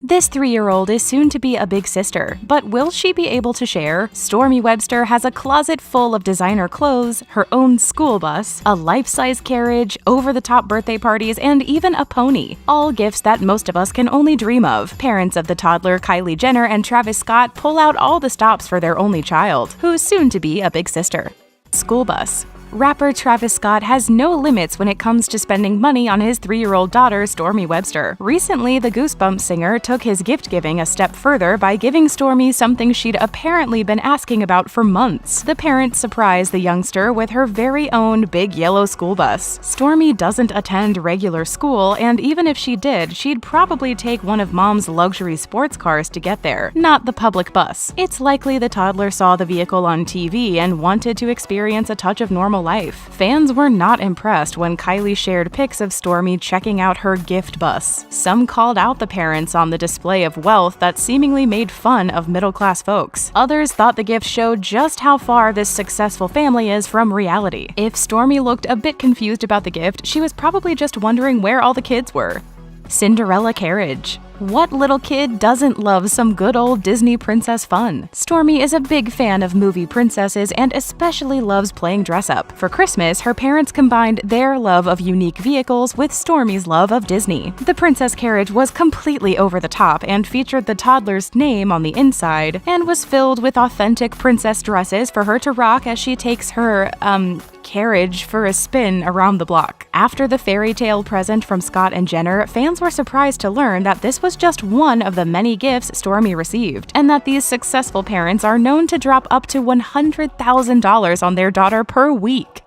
This 3-year-old is soon to be a big sister, but will she be able to share? Stormi Webster has a closet full of designer clothes, her own school bus, a life-size carriage, over-the-top birthday parties, and even a pony. All gifts that most of us can only dream of. Parents of the toddler Kylie Jenner and Travis Scott pull out all the stops for their only child, who's soon to be a big sister. School bus. Rapper Travis Scott has no limits when it comes to spending money on his 3-year-old daughter, Stormi Webster. Recently, the Goosebumps singer took his gift-giving a step further by giving Stormi something she'd apparently been asking about for months. The parents surprised the youngster with her very own big yellow school bus. Stormi doesn't attend regular school, and even if she did, she'd probably take one of mom's luxury sports cars to get there, not the public bus. It's likely the toddler saw the vehicle on TV and wanted to experience a touch of normal life. Fans were not impressed when Kylie shared pics of Stormi checking out her gift bus. Some called out the parents on the display of wealth that seemingly made fun of middle-class folks. Others thought the gift showed just how far this successful family is from reality. If Stormi looked a bit confused about the gift, she was probably just wondering where all the kids were. Cinderella carriage. What little kid doesn't love some good old Disney princess fun? Stormi is a big fan of movie princesses and especially loves playing dress-up. For Christmas, her parents combined their love of unique vehicles with Stormi's love of Disney. The princess carriage was completely over the top and featured the toddler's name on the inside and was filled with authentic princess dresses for her to rock as she takes her, carriage for a spin around the block. After the fairy tale present from Scott and Jenner, fans were surprised to learn that this was just one of the many gifts Stormi received, and that these successful parents are known to drop up to $100,000 on their daughter per week.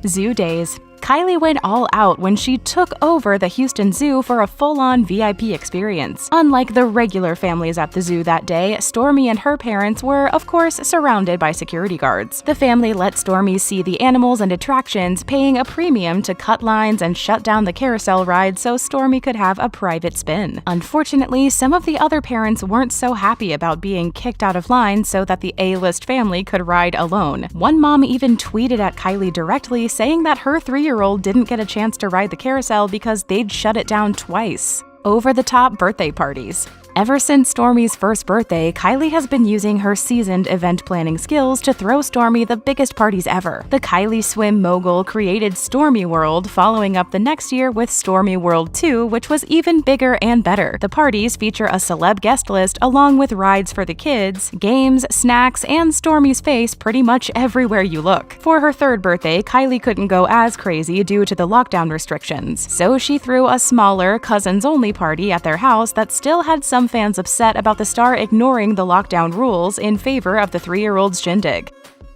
Zoo days. Kylie went all out when she took over the Houston Zoo for a full-on VIP experience. Unlike the regular families at the zoo that day, Stormi and her parents were, of course, surrounded by security guards. The family let Stormi see the animals and attractions, paying a premium to cut lines and shut down the carousel ride so Stormi could have a private spin. Unfortunately, some of the other parents weren't so happy about being kicked out of line so that the A-list family could ride alone. One mom even tweeted at Kylie directly, saying that her 3-year-old didn't get a chance to ride the carousel because they'd shut it down twice. Over-the-top birthday parties. Ever since Stormi's first birthday, Kylie has been using her seasoned event planning skills to throw Stormi the biggest parties ever. The Kylie swim mogul created Stormi World, following up the next year with Stormi World 2, which was even bigger and better. The parties feature a celeb guest list along with rides for the kids, games, snacks, and Stormi's face pretty much everywhere you look. For her 3rd birthday, Kylie couldn't go as crazy due to the lockdown restrictions, so she threw a smaller, cousins-only party at their house that still had some fans upset about the star ignoring the lockdown rules in favor of the 3-year-old's shindig.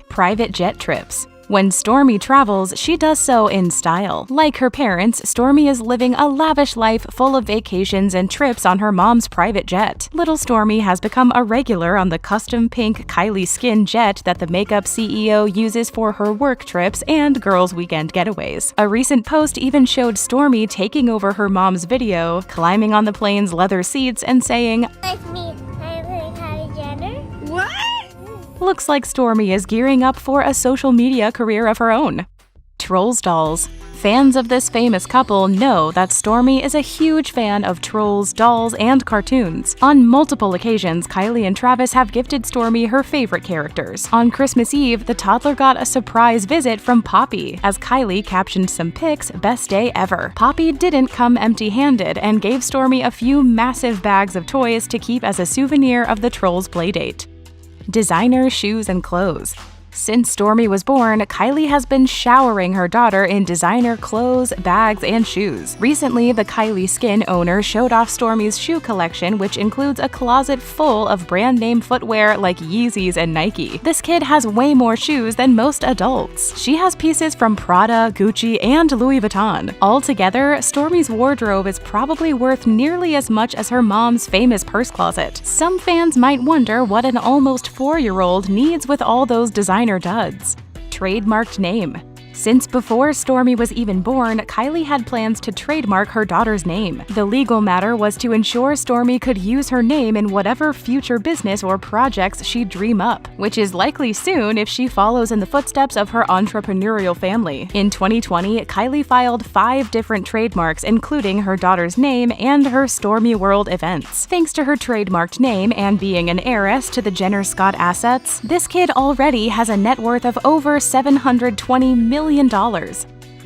Private jet trips. When Stormi travels, she does so in style. Like her parents, Stormi is living a lavish life full of vacations and trips on her mom's private jet. Little Stormi has become a regular on the custom pink Kylie skin jet that the makeup CEO uses for her work trips and girls' weekend getaways. A recent post even showed Stormi taking over her mom's video, climbing on the plane's leather seats and saying, Like me, I'm Kylie Jenner. What? Looks like Stormi is gearing up for a social media career of her own. Trolls dolls. Fans of this famous couple know that Stormi is a huge fan of trolls, dolls, and cartoons. On multiple occasions, Kylie and Travis have gifted Stormi her favorite characters. On Christmas Eve, the toddler got a surprise visit from Poppy. As Kylie captioned some pics, "Best day ever." Poppy didn't come empty-handed and gave Stormi a few massive bags of toys to keep as a souvenir of the trolls' playdate. Designer shoes and clothes. Since Stormi was born, Kylie has been showering her daughter in designer clothes, bags, and shoes. Recently, the Kylie Skin owner showed off Stormi's shoe collection, which includes a closet full of brand-name footwear like Yeezys and Nike. This kid has way more shoes than most adults. She has pieces from Prada, Gucci, and Louis Vuitton. Altogether, Stormi's wardrobe is probably worth nearly as much as her mom's famous purse closet. Some fans might wonder what an almost 4-year-old needs with all those designer duds. Trademarked name. Since before Stormi was even born, Kylie had plans to trademark her daughter's name. The legal matter was to ensure Stormi could use her name in whatever future business or projects she'd dream up, which is likely soon if she follows in the footsteps of her entrepreneurial family. In 2020, Kylie filed 5 different trademarks, including her daughter's name and her Stormi World events. Thanks to her trademarked name and being an heiress to the Jenner-Scott assets, this kid already has a net worth of over $720 million.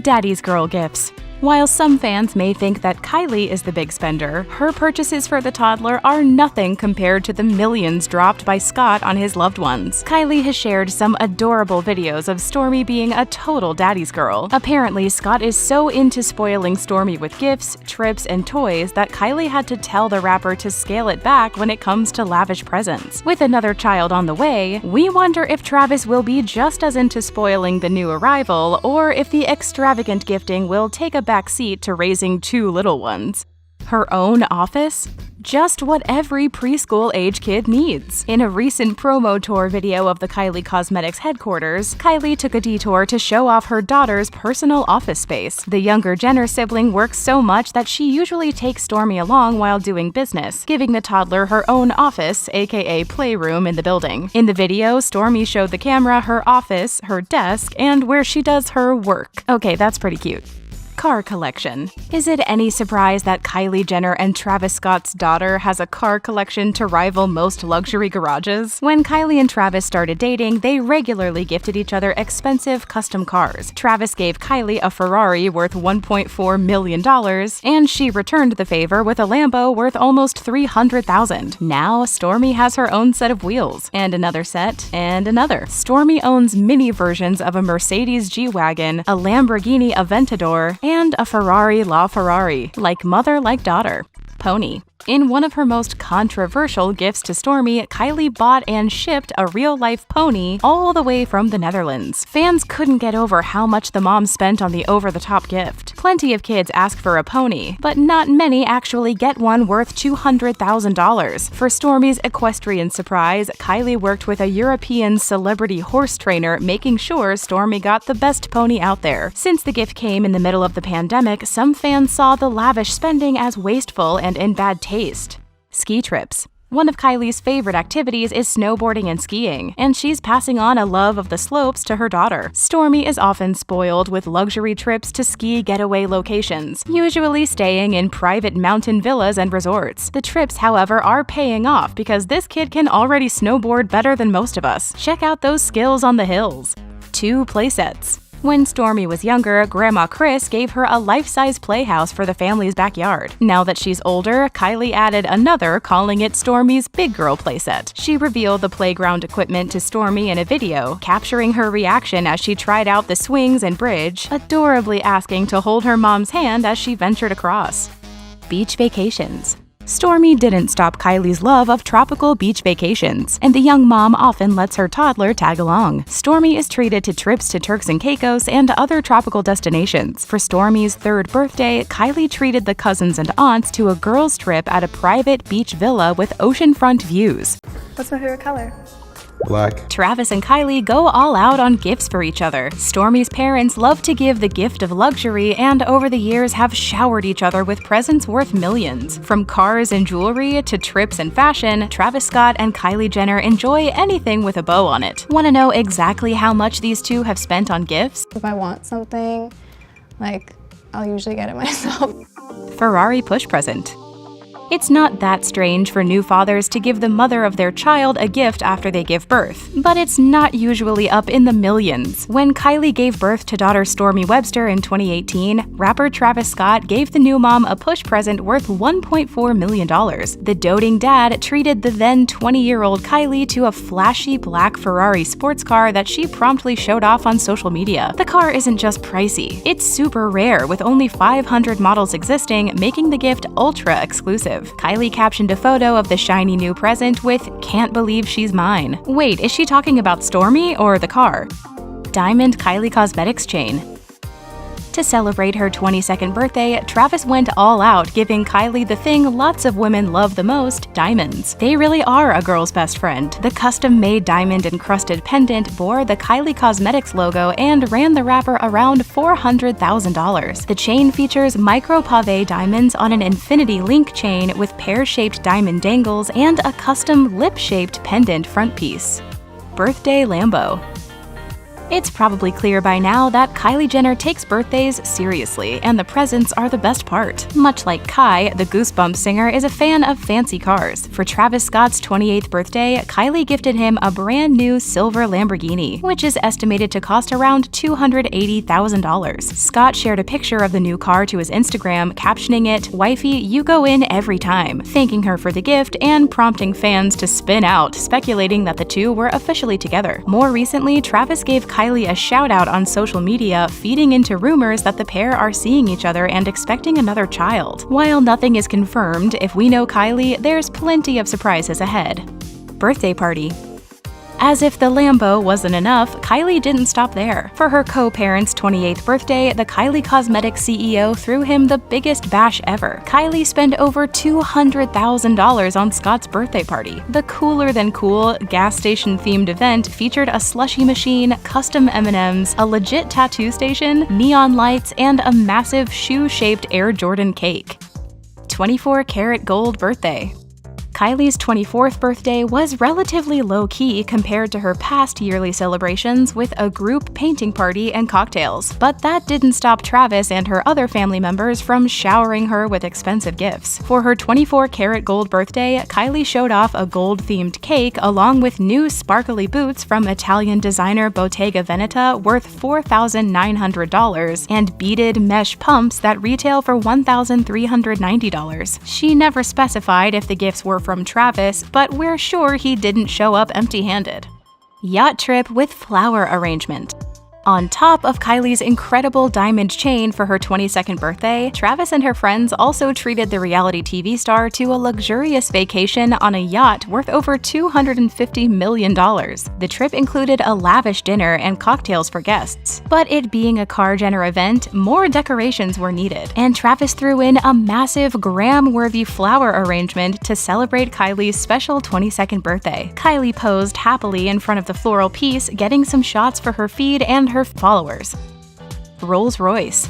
Daddy's girl gifts. While some fans may think that Kylie is the big spender, her purchases for the toddler are nothing compared to the millions dropped by Scott on his loved ones. Kylie has shared some adorable videos of Stormi being a total daddy's girl. Apparently, Scott is so into spoiling Stormi with gifts, trips, and toys that Kylie had to tell the rapper to scale it back when it comes to lavish presents. With another child on the way, we wonder if Travis will be just as into spoiling the new arrival, or if the extravagant gifting will take a backseat to raising 2 little ones. Her own office? Just what every preschool-age kid needs. In a recent promo tour video of the Kylie Cosmetics headquarters, Kylie took a detour to show off her daughter's personal office space. The younger Jenner sibling works so much that she usually takes Stormi along while doing business, giving the toddler her own office, aka playroom, in the building. In the video, Stormi showed the camera her office, her desk, and where she does her work. Okay, that's pretty cute. Car collection. Is it any surprise that Kylie Jenner and Travis Scott's daughter has a car collection to rival most luxury garages? When Kylie and Travis started dating, they regularly gifted each other expensive custom cars. Travis gave Kylie a Ferrari worth $1.4 million, and she returned the favor with a Lambo worth almost $300,000. Now, Stormi has her own set of wheels, and another set, and another. Stormi owns mini versions of a Mercedes G-Wagon, a Lamborghini Aventador, and a Ferrari LaFerrari, like mother, like daughter. Pony. In one of her most controversial gifts to Stormi, Kylie bought and shipped a real-life pony all the way from the Netherlands. Fans couldn't get over how much the mom spent on the over-the-top gift. Plenty of kids ask for a pony, but not many actually get one worth $200,000. For Stormi's equestrian surprise, Kylie worked with a European celebrity horse trainer, making sure Stormi got the best pony out there. Since the gift came in the middle of the pandemic, some fans saw the lavish spending as wasteful and in bad taste. Ski trips. One of Kylie's favorite activities is snowboarding and skiing, and she's passing on a love of the slopes to her daughter. Stormi is often spoiled with luxury trips to ski getaway locations, usually staying in private mountain villas and resorts. The trips, however, are paying off because this kid can already snowboard better than most of us. Check out those skills on the hills. 2 playsets. When Stormi was younger, Grandma Kris gave her a life-size playhouse for the family's backyard. Now that she's older, Kylie added another, calling it Stormi's Big Girl playset. She revealed the playground equipment to Stormi in a video, capturing her reaction as she tried out the swings and bridge, adorably asking to hold her mom's hand as she ventured across. Beach vacations. Stormi didn't stop Kylie's love of tropical beach vacations, and the young mom often lets her toddler tag along. Stormi is treated to trips to Turks and Caicos and other tropical destinations. For Stormi's 3rd birthday, Kylie treated the cousins and aunts to a girls' trip at a private beach villa with oceanfront views. What's my favorite color? Black. Travis and Kylie go all out on gifts for each other. Stormi's parents love to give the gift of luxury and over the years have showered each other with presents worth millions. From cars and jewelry to trips and fashion, Travis Scott and Kylie Jenner enjoy anything with a bow on it. Want to know exactly how much these two have spent on gifts? If I want something, I'll usually get it myself. Ferrari push present. It's not that strange for new fathers to give the mother of their child a gift after they give birth, but it's not usually up in the millions. When Kylie gave birth to daughter Stormi Webster in 2018, rapper Travis Scott gave the new mom a push present worth $1.4 million. The doting dad treated the then 20-year-old Kylie to a flashy black Ferrari sports car that she promptly showed off on social media. The car isn't just pricey, it's super rare with only 500 models existing, making the gift ultra exclusive. Kylie captioned a photo of the shiny new present with "Can't believe she's mine." Wait, is she talking about Stormi or the car? Diamond Kylie Cosmetics chain. To celebrate her 22nd birthday, Travis went all out, giving Kylie the thing lots of women love the most, diamonds. They really are a girl's best friend. The custom-made diamond-encrusted pendant bore the Kylie Cosmetics logo and ran the rapper around $400,000. The chain features micro-pave diamonds on an infinity link chain with pear-shaped diamond dangles and a custom lip-shaped pendant front piece. Birthday Lambo. It's probably clear by now that Kylie Jenner takes birthdays seriously, and the presents are the best part. Much like Kai, the Goosebumps singer is a fan of fancy cars. For Travis Scott's 28th birthday, Kylie gifted him a brand new silver Lamborghini, which is estimated to cost around $280,000. Scott shared a picture of the new car to his Instagram, captioning it, "Wifey, you go in every time," thanking her for the gift and prompting fans to spin out, speculating that the two were officially together. More recently, Travis gave Kylie a shout-out on social media, feeding into rumors that the pair are seeing each other and expecting another child. While nothing is confirmed, if we know Kylie, there's plenty of surprises ahead. Birthday party. As if the Lambo wasn't enough, Kylie didn't stop there. For her co-parents' 28th birthday, the Kylie Cosmetics CEO threw him the biggest bash ever. Kylie spent over $200,000 on Scott's birthday party. The cooler-than-cool, gas station-themed event featured a slushie machine, custom M&Ms, a legit tattoo station, neon lights, and a massive shoe-shaped Air Jordan cake. 24-karat gold birthday. Kylie's 24th birthday was relatively low-key compared to her past yearly celebrations with a group painting party and cocktails. But that didn't stop Travis and her other family members from showering her with expensive gifts. For her 24-karat gold birthday, Kylie showed off a gold-themed cake along with new sparkly boots from Italian designer Bottega Veneta worth $4,900 and beaded mesh pumps that retail for $1,390. She never specified if the gifts were from Travis, but we're sure he didn't show up empty-handed. Yacht trip with flower arrangement. On top of Kylie's incredible diamond chain for her 22nd birthday, Travis and her friends also treated the reality TV star to a luxurious vacation on a yacht worth over $250 million. The trip included a lavish dinner and cocktails for guests. But it being a Kar Jenner event, more decorations were needed, and Travis threw in a massive gram-worthy flower arrangement to celebrate Kylie's special 22nd birthday. Kylie posed happily in front of the floral piece, getting some shots for her feed and her followers. Rolls-Royce.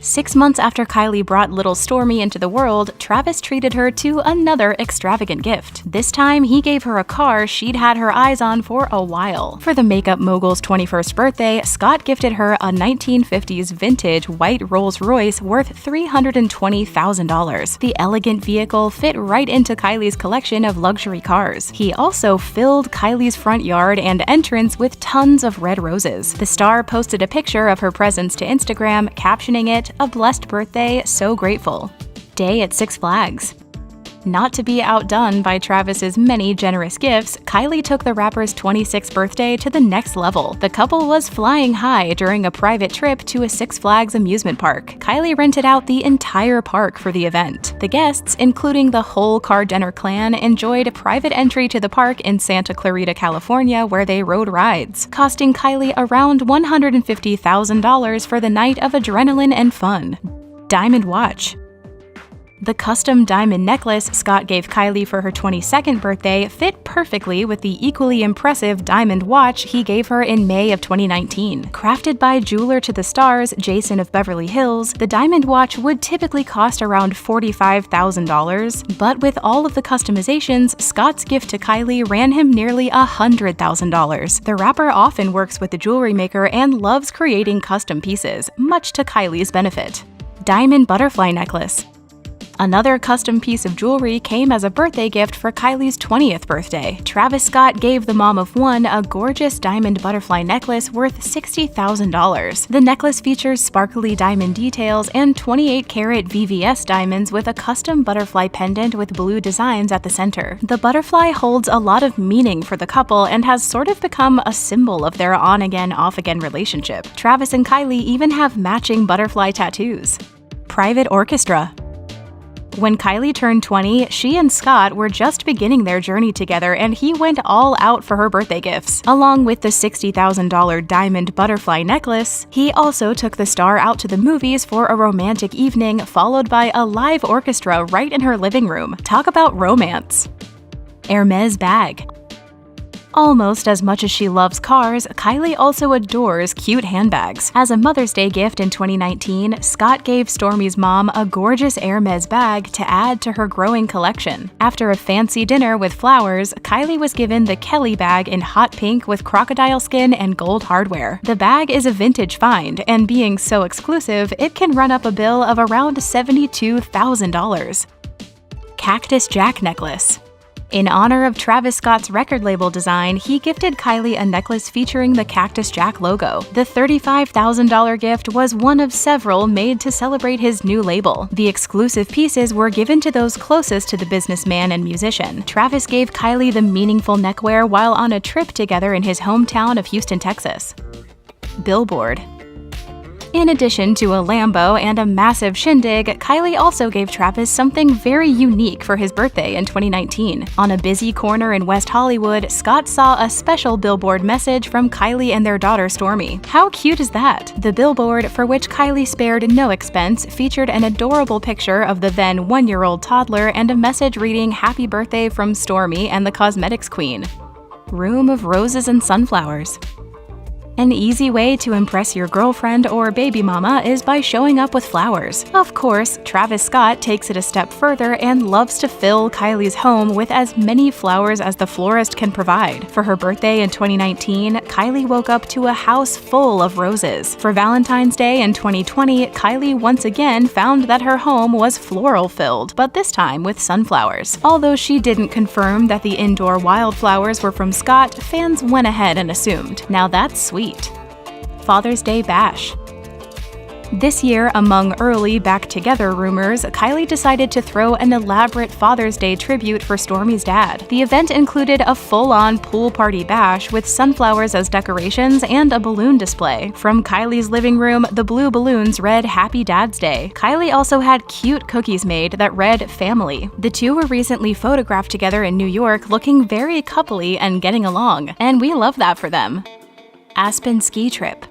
6 months after Kylie brought little Stormi into the world, Travis treated her to another extravagant gift. This time, he gave her a car she'd had her eyes on for a while. For the makeup mogul's 21st birthday, Scott gifted her a 1950s vintage white Rolls-Royce worth $320,000. The elegant vehicle fit right into Kylie's collection of luxury cars. He also filled Kylie's front yard and entrance with tons of red roses. The star posted a picture of her presents to Instagram, captioning it, "A blessed birthday, so grateful." Day at Six Flags. Not to be outdone by Travis's many generous gifts, Kylie took the rapper's 26th birthday to the next level. The couple was flying high during a private trip to a Six Flags amusement park. Kylie rented out the entire park for the event. The guests, including the whole Kar Jenner clan, enjoyed a private entry to the park in Santa Clarita, California, where they rode rides, costing Kylie around $150,000 for the night of adrenaline and fun. Diamond watch. The custom diamond necklace Scott gave Kylie for her 22nd birthday fit perfectly with the equally impressive diamond watch he gave her in May of 2019. Crafted by jeweler to the stars, Jason of Beverly Hills, the diamond watch would typically cost around $45,000, but with all of the customizations, Scott's gift to Kylie ran him nearly $100,000. The rapper often works with the jewelry maker and loves creating custom pieces, much to Kylie's benefit. Diamond butterfly necklace. Another custom piece of jewelry came as a birthday gift for Kylie's 20th birthday. Travis Scott gave the mom of one a gorgeous diamond butterfly necklace worth $60,000. The necklace features sparkly diamond details and 28-karat VVS diamonds with a custom butterfly pendant with blue designs at the center. The butterfly holds a lot of meaning for the couple and has sort of become a symbol of their on-again, off-again relationship. Travis and Kylie even have matching butterfly tattoos. Private orchestra. When Kylie turned 20, she and Scott were just beginning their journey together, and he went all out for her birthday gifts. Along with the $60,000 diamond butterfly necklace, he also took the star out to the movies for a romantic evening, followed by a live orchestra right in her living room. Talk about romance. Hermes bag. Almost as much as she loves cars, Kylie also adores cute handbags. As a Mother's Day gift in 2019, Scott gave Stormi's mom a gorgeous Hermes bag to add to her growing collection. After a fancy dinner with flowers, Kylie was given the Kelly bag in hot pink with crocodile skin and gold hardware. The bag is a vintage find, and being so exclusive, it can run up a bill of around $72,000. Cactus Jack necklace. In honor of Travis Scott's record label design, he gifted Kylie a necklace featuring the Cactus Jack logo. The $35,000 gift was one of several made to celebrate his new label. The exclusive pieces were given to those closest to the businessman and musician. Travis gave Kylie the meaningful neckwear while on a trip together in his hometown of Houston, Texas. Billboard. In addition to a Lambo and a massive shindig, Kylie also gave Travis something very unique for his birthday in 2019. On a busy corner in West Hollywood, Scott saw a special billboard message from Kylie and their daughter Stormi. How cute is that? The billboard, for which Kylie spared no expense, featured an adorable picture of the then one-year-old toddler and a message reading "Happy Birthday" from Stormi and the Cosmetics Queen. Room of roses and sunflowers. An easy way to impress your girlfriend or baby mama is by showing up with flowers. Of course, Travis Scott takes it a step further and loves to fill Kylie's home with as many flowers as the florist can provide. For her birthday in 2019, Kylie woke up to a house full of roses. For Valentine's Day in 2020, Kylie once again found that her home was floral-filled, but this time with sunflowers. Although she didn't confirm that the indoor wildflowers were from Scott, fans went ahead and assumed. Now that's sweet. Father's Day bash. This year, among early back-together rumors, Kylie decided to throw an elaborate Father's Day tribute for Stormi's dad. The event included a full-on pool party bash with sunflowers as decorations and a balloon display. From Kylie's living room, the blue balloons read "Happy Dad's Day." Kylie also had cute cookies made that read "Family." The two were recently photographed together in New York, looking very coupley and getting along, and we love that for them. Aspen ski trip.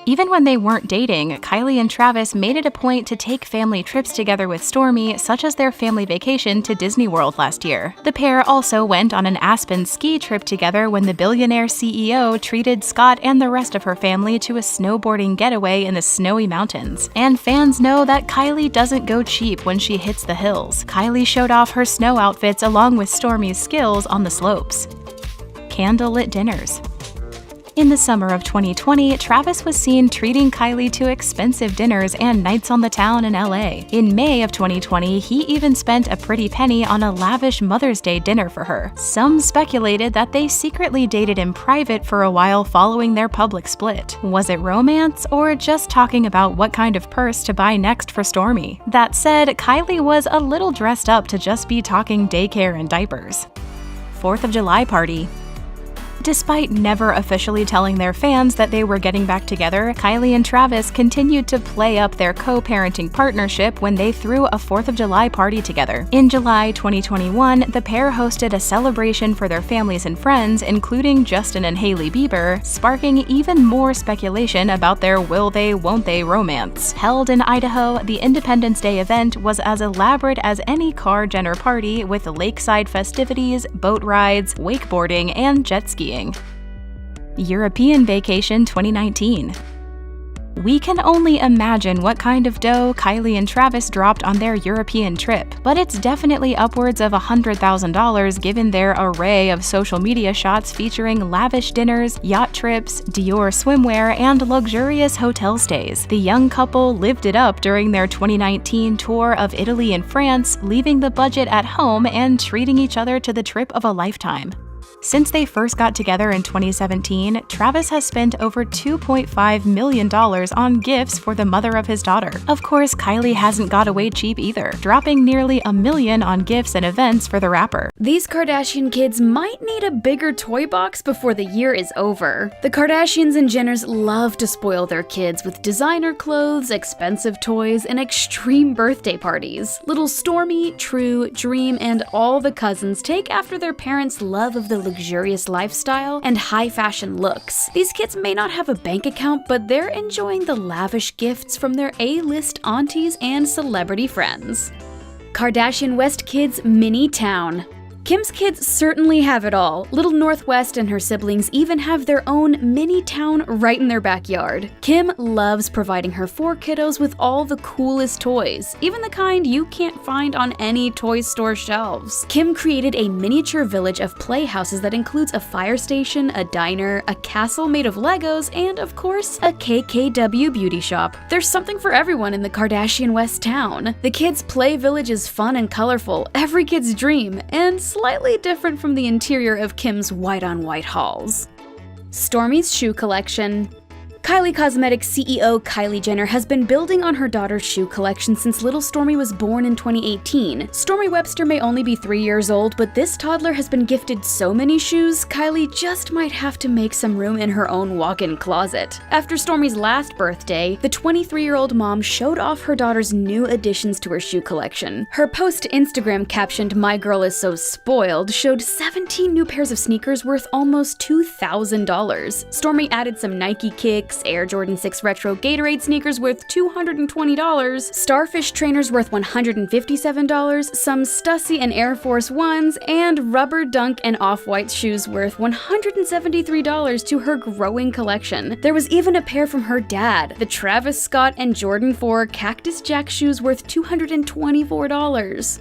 Even when they weren't dating, Kylie and Travis made it a point to take family trips together with Stormi, such as their family vacation to Disney World last year. The pair also went on an Aspen ski trip together when the billionaire CEO treated Scott and the rest of her family to a snowboarding getaway in the snowy mountains. And fans know that Kylie doesn't go cheap when she hits the hills. Kylie showed off her snow outfits along with Stormi's skills on the slopes. Candlelit dinners. In the summer of 2020, Travis was seen treating Kylie to expensive dinners and nights on the town in LA. In May of 2020, he even spent a pretty penny on a lavish Mother's Day dinner for her. Some speculated that they secretly dated in private for a while following their public split. Was it romance, or just talking about what kind of purse to buy next for Stormi? That said, Kylie was a little dressed up to just be talking daycare and diapers. 4th of July party. Despite never officially telling their fans that they were getting back together, Kylie and Travis continued to play up their co-parenting partnership when they threw a 4th of July party together. In July 2021, the pair hosted a celebration for their families and friends, including Justin and Hailey Bieber, sparking even more speculation about their will they, won't they romance. Held in Idaho, the Independence Day event was as elaborate as any Kar-Jenner party, with lakeside festivities, boat rides, wakeboarding, and jet skiing. European vacation 2019. We can only imagine what kind of dough Kylie and Travis dropped on their European trip, but it's definitely upwards of $100,000 given their array of social media shots featuring lavish dinners, yacht trips, Dior swimwear, and luxurious hotel stays. The young couple lived it up during their 2019 tour of Italy and France, leaving the budget at home and treating each other to the trip of a lifetime. Since they first got together in 2017, Travis has spent over $2.5 million on gifts for the mother of his daughter. Of course, Kylie hasn't got away cheap either, dropping nearly $1 million on gifts and events for the rapper. These Kardashian kids might need a bigger toy box before the year is over. The Kardashians and Jenners love to spoil their kids with designer clothes, expensive toys, and extreme birthday parties. Little Stormi, True, Dream, and all the cousins take after their parents' love of the luxurious lifestyle and high fashion looks. These kids may not have a bank account, but they're enjoying the lavish gifts from their A-list aunties and celebrity friends. Kardashian West kids mini town. Kim's kids certainly have it all. Little Northwest and her siblings even have their own mini town right in their backyard. Kim loves providing her 4 kiddos with all the coolest toys, even the kind you can't find on any toy store shelves. Kim created a miniature village of playhouses that includes a fire station, a diner, a castle made of Legos, and of course, a KKW beauty shop. There's something for everyone in the Kardashian West town. The kids' play village is fun and colorful, every kid's dream, and slightly different from the interior of Kim's white-on-white halls. Stormi's shoe collection. Kylie Cosmetics CEO Kylie Jenner has been building on her daughter's shoe collection since little Stormi was born in 2018. Stormi Webster may only be 3 years old, but this toddler has been gifted so many shoes, Kylie just might have to make some room in her own walk-in closet. After Stormi's last birthday, the 23-year-old mom showed off her daughter's new additions to her shoe collection. Her post to Instagram captioned, "My girl is so spoiled," showed 17 new pairs of sneakers worth almost $2,000. Stormi added some Nike kicks, Air Jordan 6 Retro Gatorade sneakers worth $220, Starfish trainers worth $157, some Stussy and Air Force Ones, and rubber Dunk and Off-White shoes worth $173 to her growing collection. There was even a pair from her dad, the Travis Scott and Jordan 4 Cactus Jack shoes worth $224.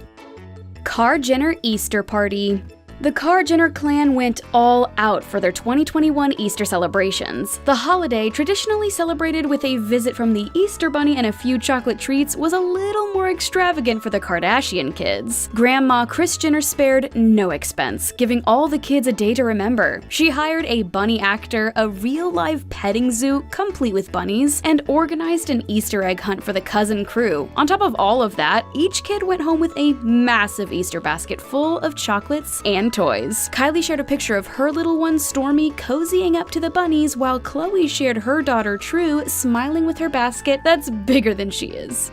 Kar Jenner Easter Party. The Kar Jenner clan went all out for their 2021 Easter celebrations. The holiday, traditionally celebrated with a visit from the Easter Bunny and a few chocolate treats, was a little more extravagant for the Kardashian kids. Grandma Kris Jenner spared no expense, giving all the kids a day to remember. She hired a bunny actor, a real-life petting zoo complete with bunnies, and organized an Easter egg hunt for the cousin crew. On top of all of that, each kid went home with a massive Easter basket full of chocolates and toys. Kylie shared a picture of her little one Stormi cozying up to the bunnies, while Khloe shared her daughter True smiling with her basket that's bigger than she is.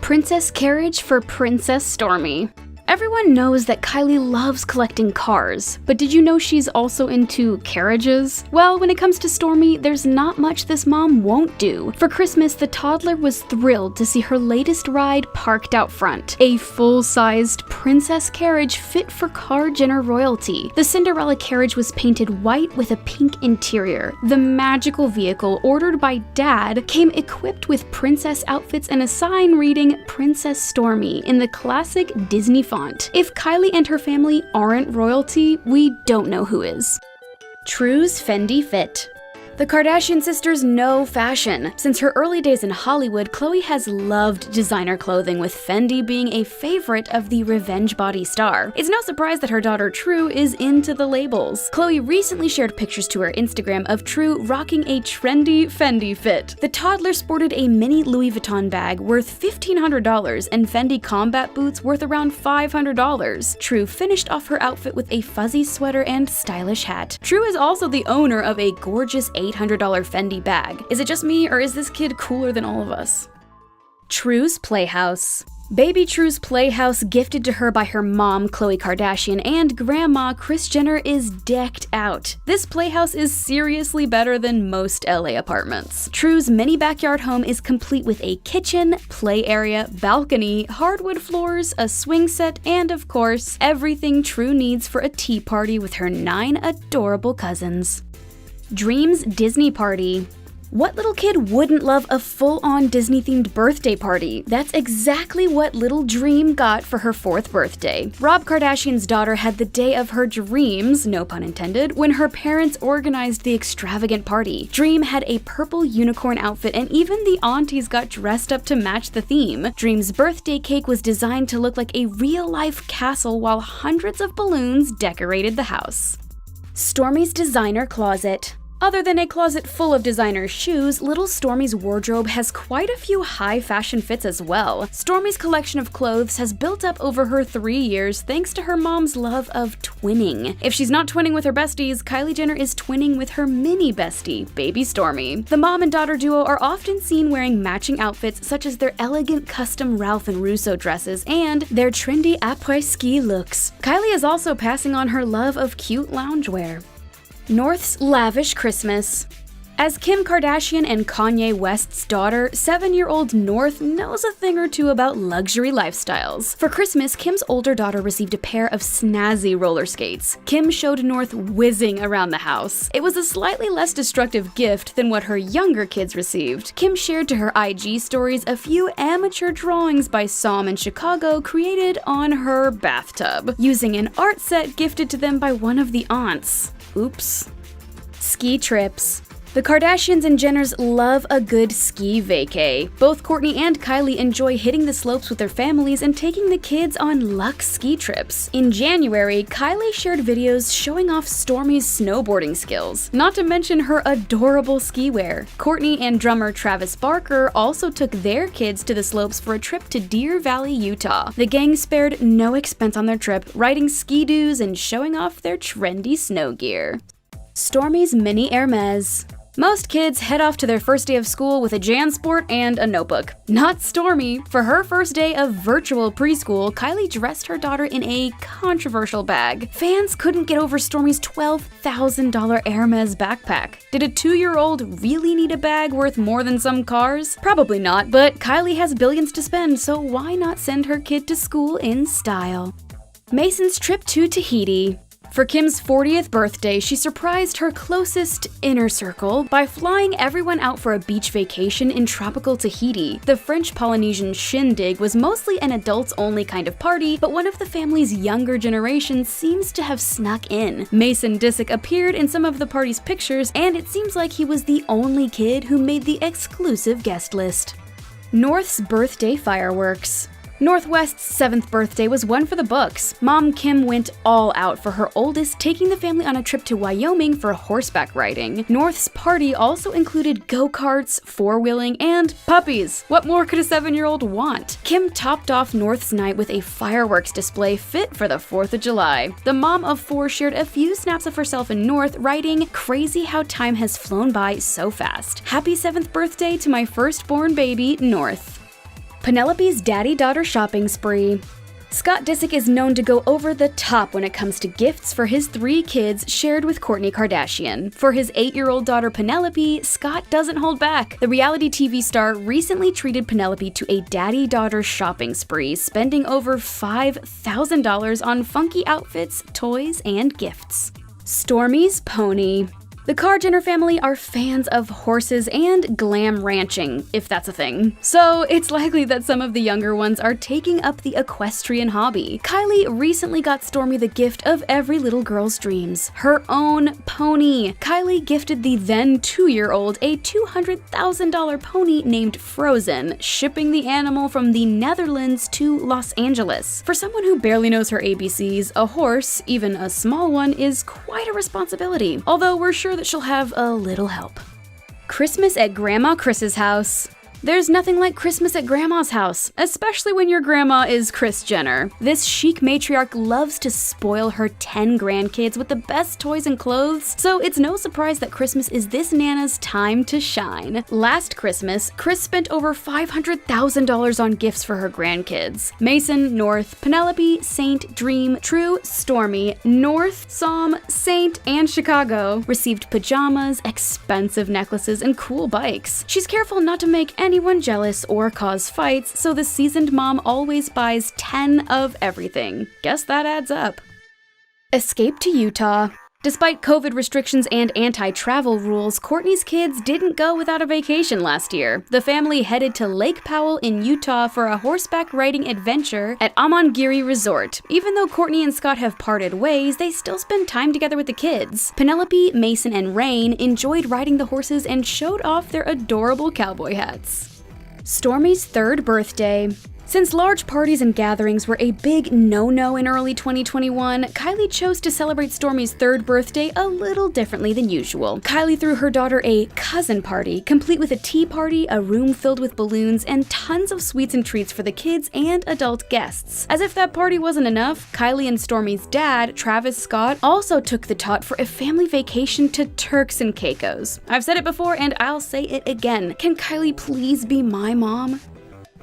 Princess carriage for Princess Stormi. Everyone knows that Kylie loves collecting cars, but did you know she's also into carriages? Well, when it comes to Stormi, there's not much this mom won't do. For Christmas, the toddler was thrilled to see her latest ride parked out front, a full-sized princess carriage fit for Kar Jenner royalty. The Cinderella carriage was painted white with a pink interior. The magical vehicle, ordered by Dad, came equipped with princess outfits and a sign reading "Princess Stormi" in the classic Disney font. If Kylie and her family aren't royalty, we don't know who is. True's Fendi fit. The Kardashian sisters know fashion. Since her early days in Hollywood, Khloe has loved designer clothing, with Fendi being a favorite of the revenge body star. It's no surprise that her daughter True is into the labels. Khloe recently shared pictures to her Instagram of True rocking a trendy Fendi fit. The toddler sported a mini Louis Vuitton bag worth $1,500 and Fendi combat boots worth around $500. True finished off her outfit with a fuzzy sweater and stylish hat. True is also the owner of a gorgeous $800 Fendi bag. Is it just me, or is this kid cooler than all of us? True's Playhouse. Baby True's playhouse, gifted to her by her mom, Khloe Kardashian, and grandma, Kris Jenner, is decked out. This playhouse is seriously better than most LA apartments. True's mini backyard home is complete with a kitchen, play area, balcony, hardwood floors, a swing set, and of course, everything True needs for a tea party with her 9 adorable cousins. Dream's Disney Party. What little kid wouldn't love a full-on Disney-themed birthday party? That's exactly what little Dream got for her 4th birthday. Rob Kardashian's daughter had the day of her dreams, no pun intended, when her parents organized the extravagant party. Dream had a purple unicorn outfit, and even the aunties got dressed up to match the theme. Dream's birthday cake was designed to look like a real-life castle, while hundreds of balloons decorated the house. Stormi's designer closet. Other than a closet full of designer shoes, little Stormi's wardrobe has quite a few high fashion fits as well. Stormi's collection of clothes has built up over her 3 years thanks to her mom's love of twinning. If she's not twinning with her besties, Kylie Jenner is twinning with her mini bestie, baby Stormi. The mom and daughter duo are often seen wearing matching outfits such as their elegant custom Ralph and Russo dresses and their trendy après-ski looks. Kylie is also passing on her love of cute loungewear. North's lavish Christmas. As Kim Kardashian and Kanye West's daughter, 7-year-old North knows a thing or two about luxury lifestyles. For Christmas, Kim's older daughter received a pair of snazzy roller skates. Kim showed North whizzing around the house. It was a slightly less destructive gift than what her younger kids received. Kim shared to her IG stories a few amateur drawings by Som in Chicago created on her bathtub, using an art set gifted to them by one of the aunts. Oops. Ski trips. The Kardashians and Jenners love a good ski vacay. Both Kourtney and Kylie enjoy hitting the slopes with their families and taking the kids on luxe ski trips. In January, Kylie shared videos showing off Stormi's snowboarding skills, not to mention her adorable ski wear. Kourtney and drummer Travis Barker also took their kids to the slopes for a trip to Deer Valley, Utah. The gang spared no expense on their trip, riding ski-doos and showing off their trendy snow gear. Stormi's mini Hermes. Most kids head off to their first day of school with a JanSport and a notebook. Not Stormi. For her first day of virtual preschool, Kylie dressed her daughter in a controversial bag. Fans couldn't get over Stormi's $12,000 Hermes backpack. Did a 2-year-old really need a bag worth more than some cars? Probably not, but Kylie has billions to spend, so why not send her kid to school in style? Mason's trip to Tahiti. For Kim's 40th birthday, she surprised her closest inner circle by flying everyone out for a beach vacation in tropical Tahiti. The French Polynesian shindig was mostly an adults-only kind of party, but one of the family's younger generations seems to have snuck in. Mason Disick appeared in some of the party's pictures, and it seems like he was the only kid who made the exclusive guest list. North's birthday fireworks. Northwest's 7th birthday was one for the books. Mom Kim went all out for her oldest, taking the family on a trip to Wyoming for horseback riding. North's party also included go-karts, four-wheeling, and puppies. What more could a 7-year-old want? Kim topped off North's night with a fireworks display fit for the 4th of July. The mom of 4 shared a few snaps of herself and North, writing, "Crazy how time has flown by so fast. Happy 7th birthday to my firstborn baby, North." Penelope's daddy-daughter shopping spree. Scott Disick is known to go over the top when it comes to gifts for his 3 kids shared with Kourtney Kardashian. For his 8-year-old daughter Penelope, Scott doesn't hold back. The reality TV star recently treated Penelope to a daddy-daughter shopping spree, spending over $5,000 on funky outfits, toys, and gifts. Stormi's pony. The Kar-Jenner family are fans of horses and glam ranching, if that's a thing. So it's likely that some of the younger ones are taking up the equestrian hobby. Kylie recently got Stormi the gift of every little girl's dreams, her own pony. Kylie gifted the then 2-year-old a $200,000 pony named Frozen, shipping the animal from the Netherlands to Los Angeles. For someone who barely knows her ABCs, a horse, even a small one, is quite a responsibility, although we're sure that she'll have a little help. Christmas at Grandma Kris's house. There's nothing like Christmas at Grandma's house, especially when your grandma is Kris Jenner. This chic matriarch loves to spoil her 10 grandkids with the best toys and clothes, so it's no surprise that Christmas is this Nana's time to shine. Last Christmas, Kris spent over $500,000 on gifts for her grandkids. Mason, North, Penelope, Saint, Dream, True, Stormi, North, Som, Saint, and Chicago received pajamas, expensive necklaces, and cool bikes. She's careful not to make anyone jealous or cause fights, so the seasoned mom always buys 10 of everything. Guess that adds up. Escape to Utah. Despite COVID restrictions and anti-travel rules, Kourtney's kids didn't go without a vacation last year. The family headed to Lake Powell in Utah for a horseback riding adventure at Amangiri Resort. Even though Kourtney and Scott have parted ways, they still spend time together with the kids. Penelope, Mason, and Rain enjoyed riding the horses and showed off their adorable cowboy hats. Stormi's 3rd birthday. Since large parties and gatherings were a big no-no in early 2021, Kylie chose to celebrate Stormi's 3rd birthday a little differently than usual. Kylie threw her daughter a cousin party, complete with a tea party, a room filled with balloons, and tons of sweets and treats for the kids and adult guests. As if that party wasn't enough, Kylie and Stormi's dad, Travis Scott, also took the tot for a family vacation to Turks and Caicos. I've said it before and I'll say it again. Can Kylie please be my mom?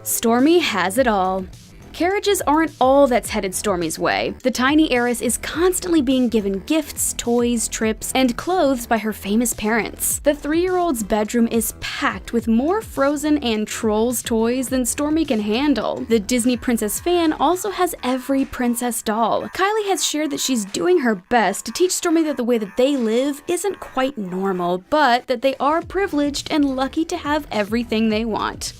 Stormi has it all. Carriages aren't all that's headed Stormi's way. The tiny heiress is constantly being given gifts, toys, trips, and clothes by her famous parents. The 3-year-old's bedroom is packed with more Frozen and Trolls toys than Stormi can handle. The Disney Princess fan also has every princess doll. Kylie has shared that she's doing her best to teach Stormi that the way that they live isn't quite normal, but that they are privileged and lucky to have everything they want.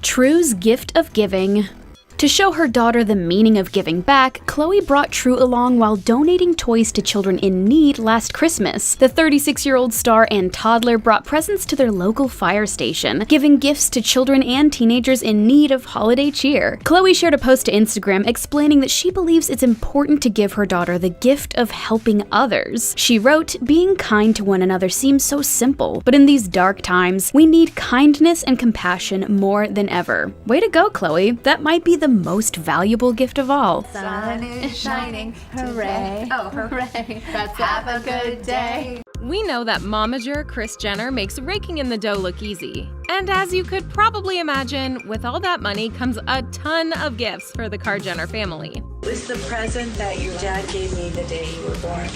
True's gift of giving. To show her daughter the meaning of giving back, Khloe brought True along while donating toys to children in need last Christmas. The 36-year-old star and toddler brought presents to their local fire station, giving gifts to children and teenagers in need of holiday cheer. Khloe shared a post to Instagram explaining that she believes it's important to give her daughter the gift of helping others. She wrote, "Being kind to one another seems so simple, but in these dark times, we need kindness and compassion more than ever." Way to go, Khloe. That might be the most valuable gift of all. Sun is shining, hooray, oh hooray, let's have a good day. We know that momager Kris Jenner makes raking in the dough look easy. And as you could probably imagine, with all that money comes a ton of gifts for the Kar Jenner family. It's the present that your dad gave me the day you were born.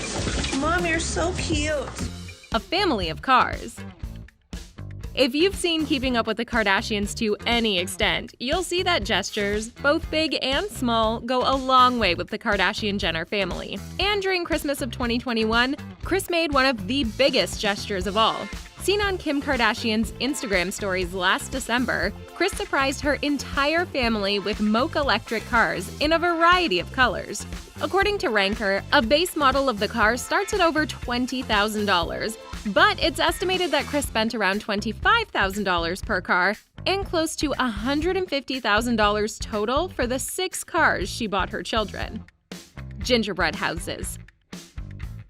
Mom, you're so cute. A family of cars. If you've seen Keeping Up with the Kardashians to any extent, you'll see that gestures, both big and small, go a long way with the Kardashian-Jenner family. And during Christmas of 2021, Kris made one of the biggest gestures of all. Seen on Kim Kardashian's Instagram stories last December, Kris surprised her entire family with Mocha electric cars in a variety of colors. According to Ranker, a base model of the car starts at over $20,000, but it's estimated that Kris spent around $25,000 per car and close to $150,000 total for the 6 cars she bought her children. Gingerbread houses.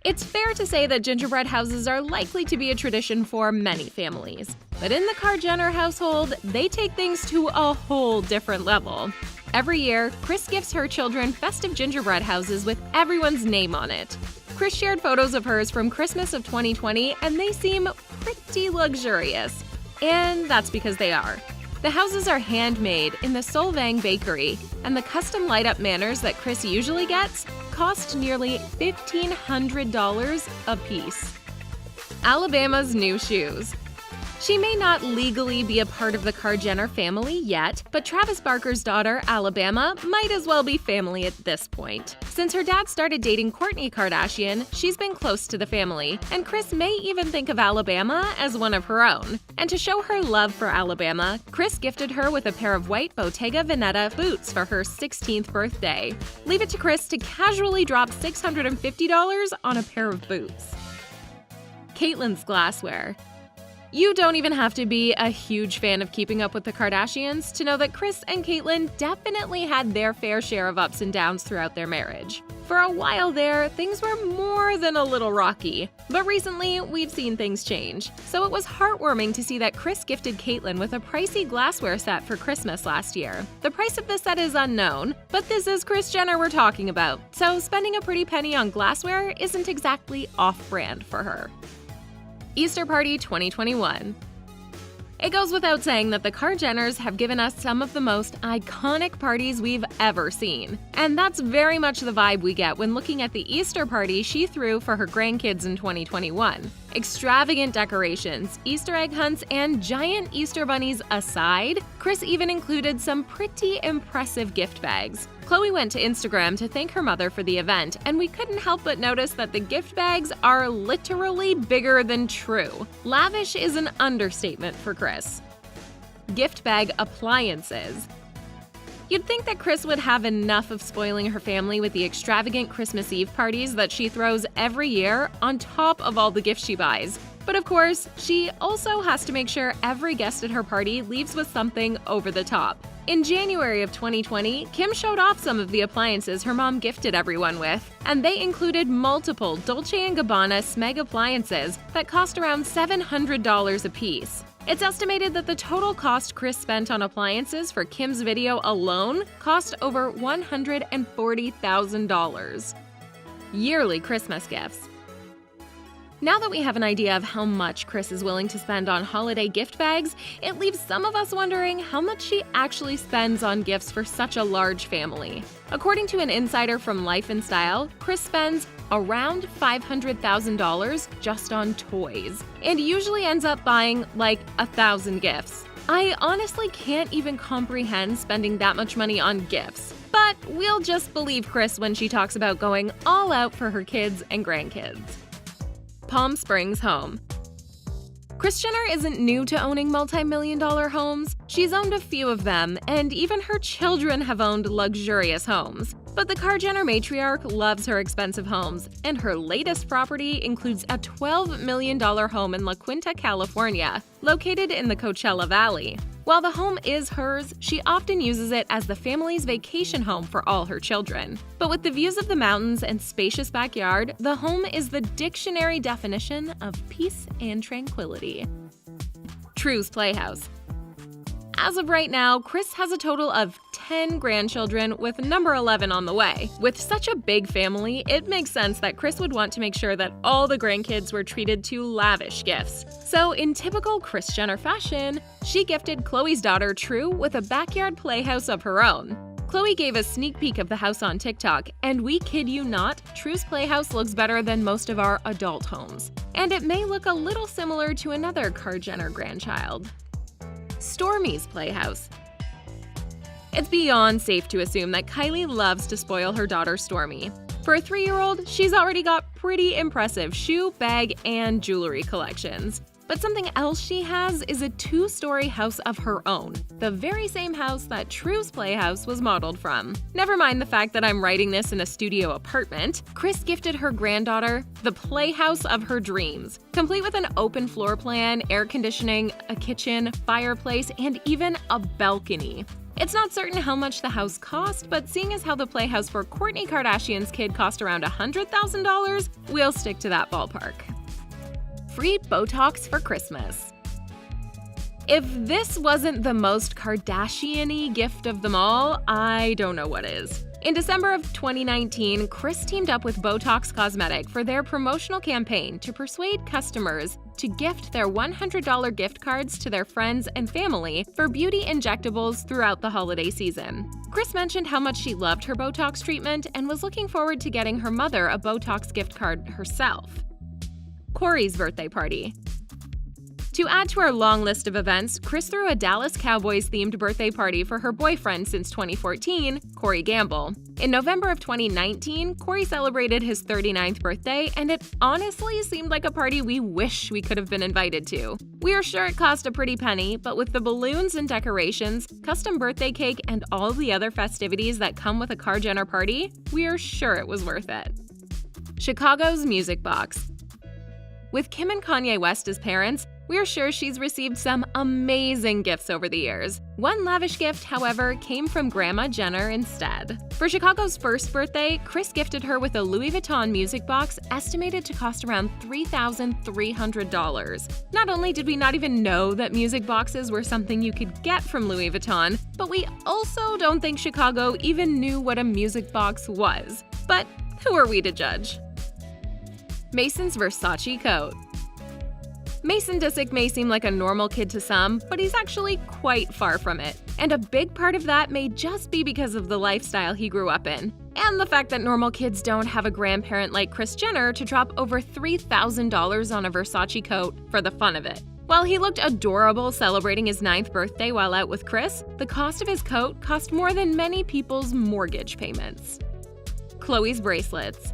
It's fair to say that gingerbread houses are likely to be a tradition for many families. But in the Kar Jenner household, they take things to a whole different level. Every year, Kris gifts her children festive gingerbread houses with everyone's name on it. Kris shared photos of hers from Christmas of 2020, and they seem pretty luxurious. And that's because they are. The houses are handmade in the Solvang bakery, and the custom light-up manners that Kris usually gets cost nearly $1,500 a piece. Alabama's new shoes. She may not legally be a part of the Kar Jenner family yet, but Travis Barker's daughter, Alabama, might as well be family at this point. Since her dad started dating Kourtney Kardashian, she's been close to the family, and Kris may even think of Alabama as one of her own. And to show her love for Alabama, Kris gifted her with a pair of white Bottega Veneta boots for her 16th birthday. Leave it to Kris to casually drop $650 on a pair of boots. Caitlyn's glassware. You don't even have to be a huge fan of Keeping Up with the Kardashians to know that Kris and Caitlyn definitely had their fair share of ups and downs throughout their marriage. For a while there, things were more than a little rocky, but recently we've seen things change. So it was heartwarming to see that Kris gifted Caitlyn with a pricey glassware set for Christmas last year. The price of the set is unknown, but this is Kris Jenner we're talking about, so spending a pretty penny on glassware isn't exactly off-brand for her. Easter Party 2021. It goes without saying that the Kar Jenners have given us some of the most iconic parties we've ever seen. And that's very much the vibe we get when looking at the Easter party she threw for her grandkids in 2021. Extravagant decorations, Easter egg hunts, and giant Easter bunnies aside, Kris even included some pretty impressive gift bags. Khloe went to Instagram to thank her mother for the event, and we couldn't help but notice that the gift bags are literally bigger than true. Lavish is an understatement for Kris. Gift bag appliances. You'd think that Kris would have enough of spoiling her family with the extravagant Christmas Eve parties that she throws every year on top of all the gifts she buys. But of course, she also has to make sure every guest at her party leaves with something over the top. In January of 2020, Kim showed off some of the appliances her mom gifted everyone with, and they included multiple Dolce & Gabbana Smeg appliances that cost around $700 a piece. It's estimated that the total cost Kris spent on appliances for Kim's video alone cost over $140,000. Yearly Christmas gifts. Now that we have an idea of how much Kris is willing to spend on holiday gift bags, it leaves some of us wondering how much she actually spends on gifts for such a large family. According to an insider from Life and Style, Kris spends around $500,000 just on toys, and usually ends up buying like 1,000 gifts. I honestly can't even comprehend spending that much money on gifts, but we'll just believe Kris when she talks about going all out for her kids and grandkids. Palm Springs home. Kris Jenner isn't new to owning multi-million-dollar homes. She's owned a few of them, and even her children have owned luxurious homes. But the Kar-Jenner matriarch loves her expensive homes, and her latest property includes a $12 million home in La Quinta, California, located in the Coachella Valley. While the home is hers, she often uses it as the family's vacation home for all her children. But with the views of the mountains and spacious backyard, the home is the dictionary definition of peace and tranquility. True's Playhouse. As of right now, Kris has a total of 10 grandchildren, with number 11 on the way. With such a big family, it makes sense that Kris would want to make sure that all the grandkids were treated to lavish gifts. So in typical Kris Jenner fashion, she gifted Khloe's daughter True with a backyard playhouse of her own. Khloe gave a sneak peek of the house on TikTok, and we kid you not, True's playhouse looks better than most of our adult homes. And it may look a little similar to another Kar-Jenner grandchild. Stormi's Playhouse. It's beyond safe to assume that Kylie loves to spoil her daughter Stormi. For a 3-year-old, she's already got pretty impressive shoe, bag, and jewelry collections. But something else she has is a 2-story house of her own, the very same house that True's Playhouse was modeled from. Never mind the fact that I'm writing this in a studio apartment, Kris gifted her granddaughter the playhouse of her dreams, complete with an open floor plan, air conditioning, a kitchen, fireplace, and even a balcony. It's not certain how much the house cost, but seeing as how the playhouse for Kourtney Kardashian's kid cost around $100,000, we'll stick to that ballpark. Free Botox for Christmas. If this wasn't the most Kardashian-y gift of them all, I don't know what is. In December of 2019, Kris teamed up with Botox Cosmetic for their promotional campaign to persuade customers to gift their $100 gift cards to their friends and family for beauty injectables throughout the holiday season. Kris mentioned how much she loved her Botox treatment and was looking forward to getting her mother a Botox gift card herself. Corey's birthday party. To add to our long list of events, Kris threw a Dallas Cowboys-themed birthday party for her boyfriend since 2014, Corey Gamble. In November of 2019, Corey celebrated his 39th birthday, and it honestly seemed like a party we wish we could have been invited to. We are sure it cost a pretty penny, but with the balloons and decorations, custom birthday cake, and all the other festivities that come with a Kar-Jenner party, we are sure it was worth it. Chicago's Music Box. With Kim and Kanye West as parents, we're sure she's received some amazing gifts over the years. One lavish gift, however, came from Grandma Jenner instead. For Chicago's first birthday, Kris gifted her with a Louis Vuitton music box estimated to cost around $3,300. Not only did we not even know that music boxes were something you could get from Louis Vuitton, but we also don't think Chicago even knew what a music box was. But who are we to judge? Mason's Versace coat. Mason Disick may seem like a normal kid to some, but he's actually quite far from it. And a big part of that may just be because of the lifestyle he grew up in, and the fact that normal kids don't have a grandparent like Kris Jenner to drop over $3,000 on a Versace coat for the fun of it. While he looked adorable celebrating his 9th birthday while out with Kris, the cost of his coat cost more than many people's mortgage payments. Khloe's bracelets.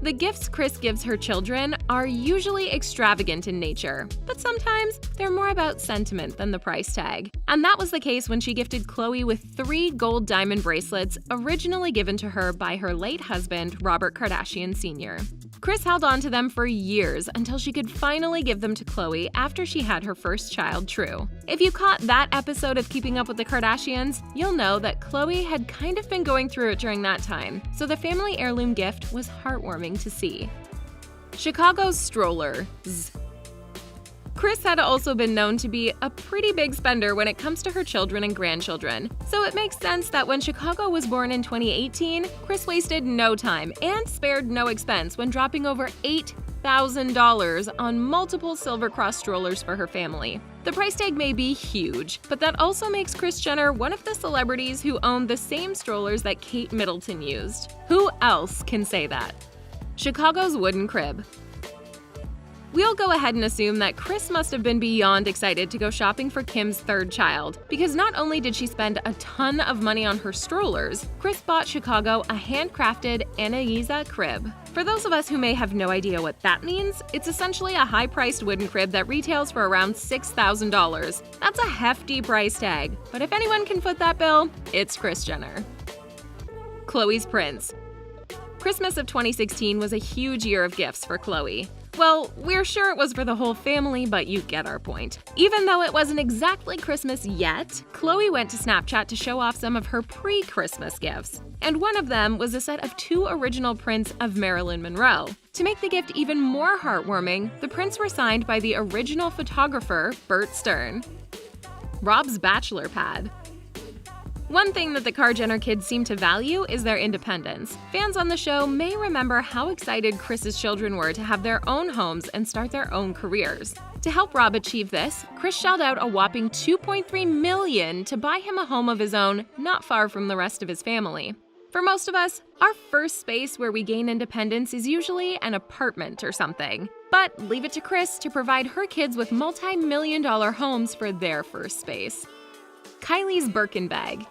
The gifts Kris gives her children are usually extravagant in nature, but sometimes they're more about sentiment than the price tag. And that was the case when she gifted Khloe with 3 gold diamond bracelets originally given to her by her late husband, Robert Kardashian Sr. Kris held on to them for years until she could finally give them to Khloe after she had her first child, True. If you caught that episode of Keeping Up with the Kardashians, you'll know that Khloe had kind of been going through it during that time, so the family heirloom gift was heartwarming to see. Chicago's strollers. Kris had also been known to be a pretty big spender when it comes to her children and grandchildren, so it makes sense that when Chicago was born in 2018, Kris wasted no time and spared no expense when dropping over $8,000 on multiple Silver Cross strollers for her family. The price tag may be huge, but that also makes Kris Jenner one of the celebrities who own the same strollers that Kate Middleton used. Who else can say that? Chicago's wooden crib. We'll go ahead and assume that Kris must have been beyond excited to go shopping for Kim's third child, because not only did she spend a ton of money on her strollers, Kris bought Chicago a handcrafted Anaïsa crib. For those of us who may have no idea what that means, it's essentially a high-priced wooden crib that retails for around $6,000. That's a hefty price tag, but if anyone can foot that bill, it's Kris Jenner. Khloe's prince. Christmas of 2016 was a huge year of gifts for Khloe. Well, we're sure it was for the whole family, but you get our point. Even though it wasn't exactly Christmas yet, Khloe went to Snapchat to show off some of her pre-Christmas gifts. And one of them was a set of 2 original prints of Marilyn Monroe. To make the gift even more heartwarming, the prints were signed by the original photographer, Bert Stern. Rob's bachelor pad. One thing that the Kar Jenner kids seem to value is their independence. Fans on the show may remember how excited Kris's children were to have their own homes and start their own careers. To help Rob achieve this, Kris shelled out a whopping $2.3 million to buy him a home of his own not far from the rest of his family. For most of us, our first space where we gain independence is usually an apartment or something. But leave it to Kris to provide her kids with multi-million-dollar homes for their first space. Kylie's Birkin bag.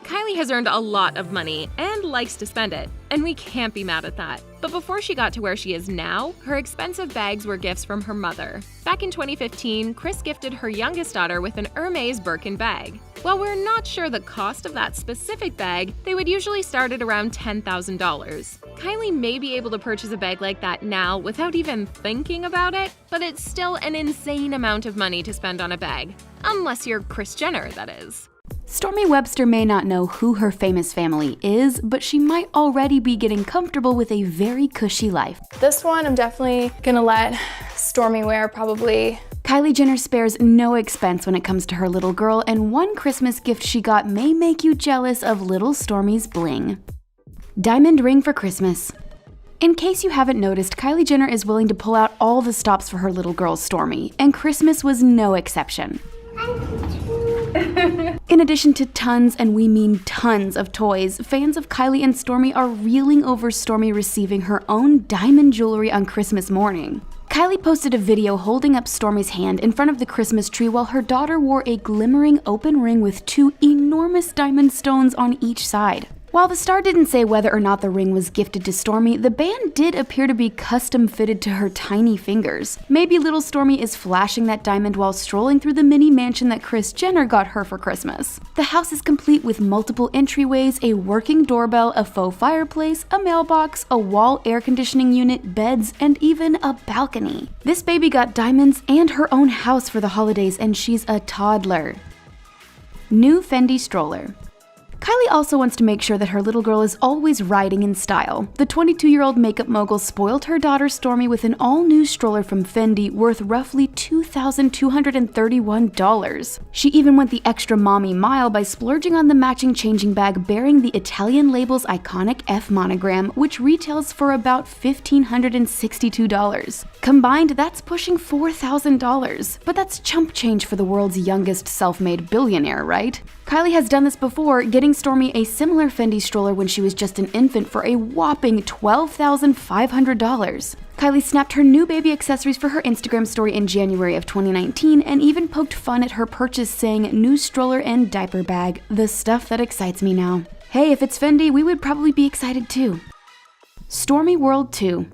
Kylie has earned a lot of money and likes to spend it, and we can't be mad at that. But before she got to where she is now, her expensive bags were gifts from her mother. Back in 2015, Kris gifted her youngest daughter with an Hermes Birkin bag. While we're not sure the cost of that specific bag, they would usually start at around $10,000. Kylie may be able to purchase a bag like that now without even thinking about it, but it's still an insane amount of money to spend on a bag. Unless you're Kris Jenner, that is. Stormi Webster may not know who her famous family is, but she might already be getting comfortable with a very cushy life. This one I'm definitely gonna let Stormi wear, probably. Kylie Jenner spares no expense when it comes to her little girl, and one Christmas gift she got may make you jealous of little Stormi's bling. Diamond ring for Christmas. In case you haven't noticed, Kylie Jenner is willing to pull out all the stops for her little girl Stormi, and Christmas was no exception. In addition to tons, and we mean tons, of toys, fans of Kylie and Stormi are reeling over Stormi receiving her own diamond jewelry on Christmas morning. Kylie posted a video holding up Stormi's hand in front of the Christmas tree while her daughter wore a glimmering open ring with 2 enormous diamond stones on each side. While the star didn't say whether or not the ring was gifted to Stormi, the band did appear to be custom fitted to her tiny fingers. Maybe little Stormi is flashing that diamond while strolling through the mini mansion that Kris Jenner got her for Christmas. The house is complete with multiple entryways, a working doorbell, a faux fireplace, a mailbox, a wall air conditioning unit, beds, and even a balcony. This baby got diamonds and her own house for the holidays, and she's a toddler. New Fendi stroller. Kylie also wants to make sure that her little girl is always riding in style. The 22-year-old makeup mogul spoiled her daughter Stormi with an all-new stroller from Fendi worth roughly $2,231. She even went the extra mommy mile by splurging on the matching changing bag bearing the Italian label's iconic F monogram, which retails for about $1,562. Combined, that's pushing $4,000. But that's chump change for the world's youngest self-made billionaire, right? Kylie has done this before, getting Stormi a similar Fendi stroller when she was just an infant for a whopping $12,500. Kylie snapped her new baby accessories for her Instagram story in January of 2019 and even poked fun at her purchase, saying, "New stroller and diaper bag, the stuff that excites me now." Hey, if it's Fendi, we would probably be excited too. Stormi World 2.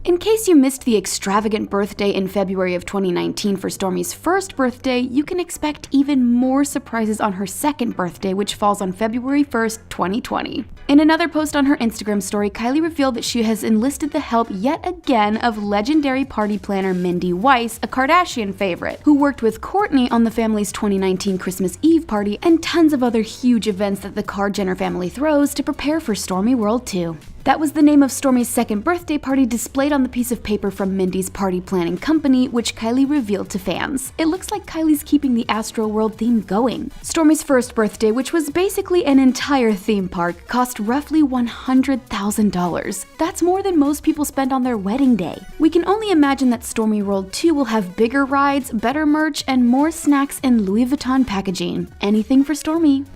In case you missed the extravagant birthday in February of 2019 for Stormi's first birthday, you can expect even more surprises on her second birthday, which falls on February 1st, 2020. In another post on her Instagram story, Kylie revealed that she has enlisted the help yet again of legendary party planner Mindy Weiss, a Kardashian favorite, who worked with Kourtney on the family's 2019 Christmas Eve party and tons of other huge events that the Kar-Jenner family throws to prepare for Stormi World 2. That was the name of Stormi's second birthday party displayed on the piece of paper from Mindy's party planning company, which Kylie revealed to fans. It looks like Kylie's keeping the Astroworld theme going. Stormi's first birthday, which was basically an entire theme park, cost roughly $100,000. That's more than most people spend on their wedding day. We can only imagine that Stormi World 2 will have bigger rides, better merch, and more snacks in Louis Vuitton packaging. Anything for Stormi.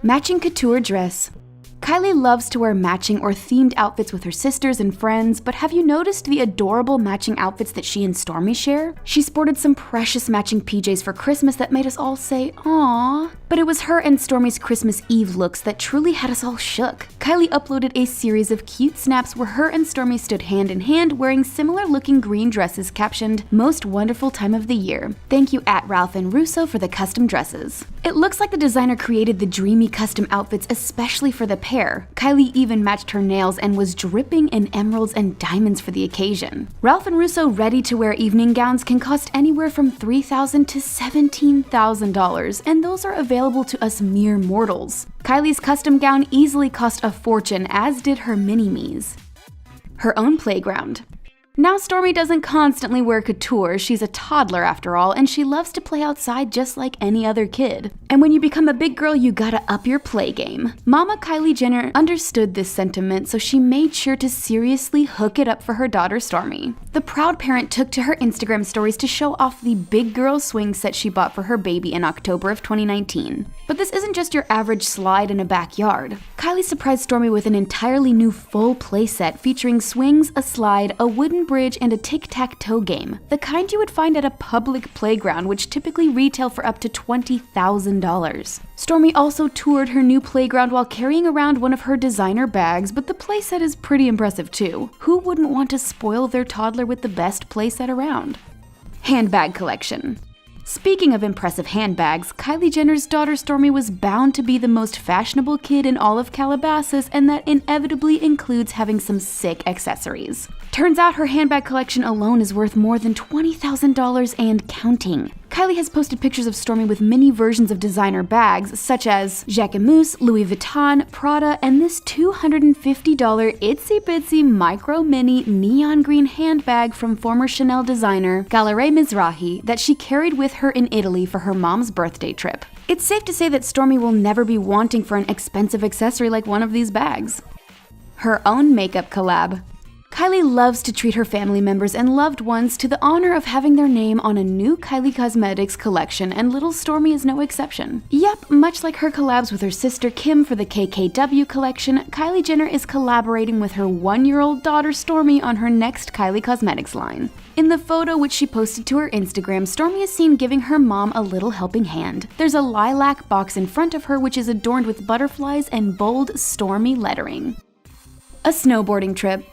Matching couture dress. Kylie loves to wear matching or themed outfits with her sisters and friends, but have you noticed the adorable matching outfits that she and Stormi share? She sported some precious matching PJs for Christmas that made us all say, "Aww." But it was her and Stormi's Christmas Eve looks that truly had us all shook. Kylie uploaded a series of cute snaps where her and Stormi stood hand in hand wearing similar looking green dresses captioned, "Most wonderful time of the year. Thank you at Ralph and Russo for the custom dresses." It looks like the designer created the dreamy custom outfits especially for the pair. Kylie even matched her nails and was dripping in emeralds and diamonds for the occasion. Ralph and Russo ready-to-wear evening gowns can cost anywhere from $3,000 to $17,000, and those are available to us mere mortals. Kylie's custom gown easily cost a fortune, as did her mini-me's. Her own playground. Now Stormi doesn't constantly wear couture, she's a toddler after all, and she loves to play outside just like any other kid. And when you become a big girl, you gotta up your play game. Mama Kylie Jenner understood this sentiment, so she made sure to seriously hook it up for her daughter Stormi. The proud parent took to her Instagram stories to show off the big girl swing set she bought for her baby in October of 2019. But this isn't just your average slide in a backyard. Kylie surprised Stormi with an entirely new full play set featuring swings, a slide, a wooden bridge, and a tic-tac-toe game, the kind you would find at a public playground, which typically retail for up to $20,000. Stormi also toured her new playground while carrying around one of her designer bags, but the playset is pretty impressive too. Who wouldn't want to spoil their toddler with the best playset around? Handbag collection. Speaking of impressive handbags, Kylie Jenner's daughter Stormi was bound to be the most fashionable kid in all of Calabasas, and that inevitably includes having some sick accessories. Turns out her handbag collection alone is worth more than $20,000 and counting. Kylie has posted pictures of Stormi with many versions of designer bags, such as Jacquemus, Louis Vuitton, Prada, and this $250 itsy bitsy micro mini neon green handbag from former Chanel designer Galerie Mizrahi that she carried with her in Italy for her mom's birthday trip. It's safe to say that Stormi will never be wanting for an expensive accessory like one of these bags. Her own makeup collab. Kylie loves to treat her family members and loved ones to the honor of having their name on a new Kylie Cosmetics collection, and little Stormi is no exception. Yep, much like her collabs with her sister Kim for the KKW collection, Kylie Jenner is collaborating with her 1-year-old daughter Stormi on her next Kylie Cosmetics line. In the photo which she posted to her Instagram, Stormi is seen giving her mom a little helping hand. There's a lilac box in front of her which is adorned with butterflies and bold Stormi lettering. A snowboarding trip.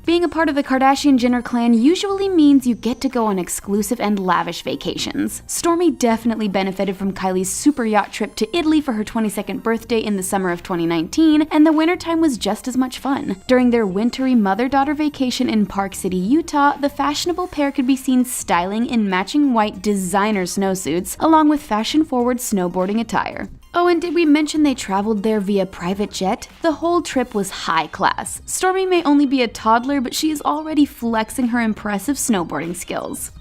Being a part of the Kardashian-Jenner clan usually means you get to go on exclusive and lavish vacations. Stormi definitely benefited from Kylie's super yacht trip to Italy for her 22nd birthday in the summer of 2019, and the wintertime was just as much fun. During their wintry mother-daughter vacation in Park City, Utah, the fashionable pair could be seen styling in matching white designer snowsuits, along with fashion-forward snowboarding attire. Oh, and did we mention they traveled there via private jet? The whole trip was high class. Stormi may only be a toddler, but she is already flexing her impressive snowboarding skills.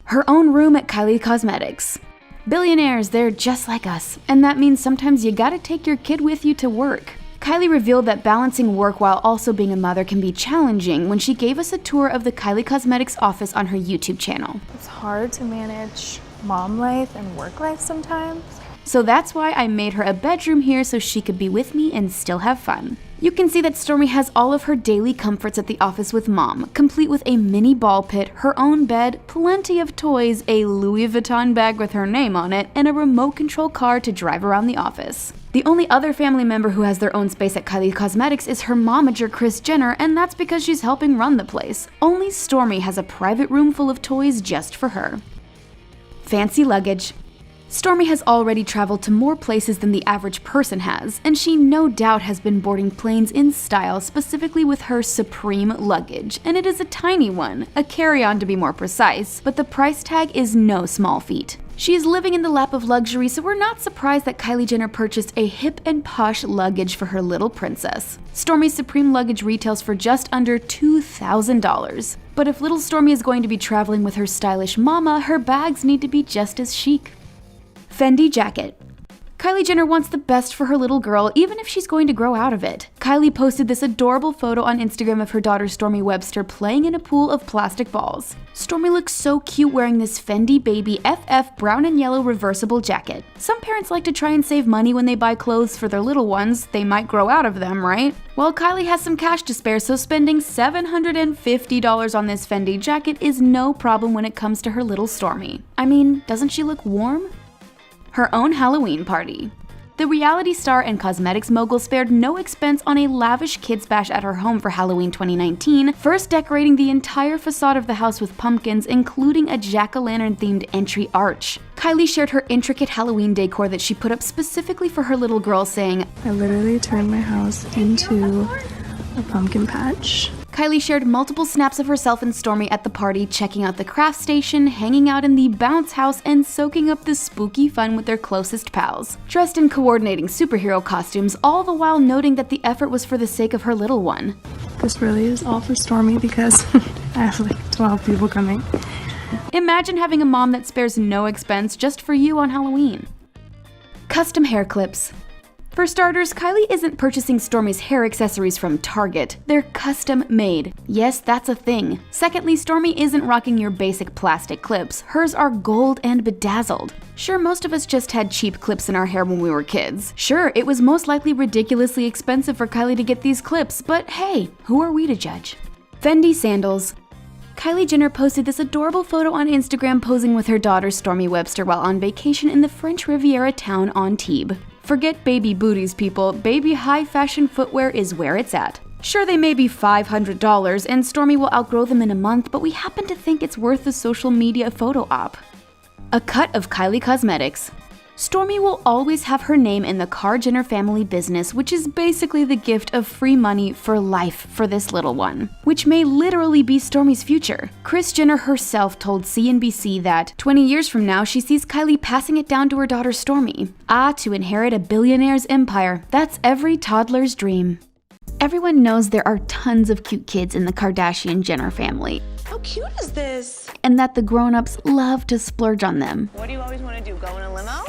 Her own room at Kylie Cosmetics. Billionaires, they're just like us, and that means sometimes you gotta take your kid with you to work. Kylie revealed that balancing work while also being a mother can be challenging when she gave us a tour of the Kylie Cosmetics office on her YouTube channel. It's hard to manage mom life and work life sometimes. So that's why I made her a bedroom here so she could be with me and still have fun. You can see that Stormi has all of her daily comforts at the office with Mom, complete with a mini ball pit, her own bed, plenty of toys, a Louis Vuitton bag with her name on it, and a remote control car to drive around the office. The only other family member who has their own space at Kylie Cosmetics is her momager Kris Jenner, and that's because she's helping run the place. Only Stormi has a private room full of toys just for her. Fancy luggage. Stormi has already traveled to more places than the average person has, and she no doubt has been boarding planes in style, specifically with her supreme luggage. And it is a tiny one, a carry-on to be more precise, but the price tag is no small feat. She is living in the lap of luxury, so we're not surprised that Kylie Jenner purchased a hip and posh luggage for her little princess. Stormi's supreme luggage retails for just under $2,000. But if little Stormi is going to be traveling with her stylish mama, her bags need to be just as chic. Fendi jacket. Kylie Jenner wants the best for her little girl, even if she's going to grow out of it. Kylie posted this adorable photo on Instagram of her daughter Stormi Webster playing in a pool of plastic balls. Stormi looks so cute wearing this Fendi Baby FF brown and yellow reversible jacket. Some parents like to try and save money when they buy clothes for their little ones. They might grow out of them, right? Well, Kylie has some cash to spare, so spending $750 on this Fendi jacket is no problem when it comes to her little Stormi. I mean, doesn't she look warm? Her own Halloween party. The reality star and cosmetics mogul spared no expense on a lavish kids bash at her home for Halloween 2019, first decorating the entire facade of the house with pumpkins, including a jack-o'-lantern themed entry arch. Kylie shared her intricate Halloween decor that she put up specifically for her little girl, saying, I literally turned my house into a pumpkin patch. Kylie shared multiple snaps of herself and Stormi at the party, checking out the craft station, hanging out in the bounce house, and soaking up the spooky fun with their closest pals. Dressed in coordinating superhero costumes, all the while noting that the effort was for the sake of her little one. This really is all for Stormi because I have like 12 people coming. Imagine having a mom that spares no expense just for you on Halloween. Custom hair clips. For starters, Kylie isn't purchasing Stormi's hair accessories from Target. They're custom made. Yes, that's a thing. Secondly, Stormi isn't rocking your basic plastic clips. Hers are gold and bedazzled. Sure, most of us just had cheap clips in our hair when we were kids. Sure, it was most likely ridiculously expensive for Kylie to get these clips, but hey, who are we to judge? Fendi sandals. Kylie Jenner posted this adorable photo on Instagram posing with her daughter Stormi Webster while on vacation in the French Riviera town Antibes. Forget baby booties, people. Baby high fashion footwear is where it's at. Sure, they may be $500 and Stormi will outgrow them in a month, but we happen to think it's worth the social media photo op. A cut of Kylie Cosmetics. Stormi will always have her name in the Kar Jenner family business, which is basically the gift of free money for life for this little one, which may literally be Stormi's future. Kris Jenner herself told CNBC that 20 years from now, she sees Kylie passing it down to her daughter Stormi. To inherit a billionaire's empire. That's every toddler's dream. Everyone knows there are tons of cute kids in the Kardashian Jenner family. How cute is this? And that the grown-ups love to splurge on them. What do you always want to do, go in a limo?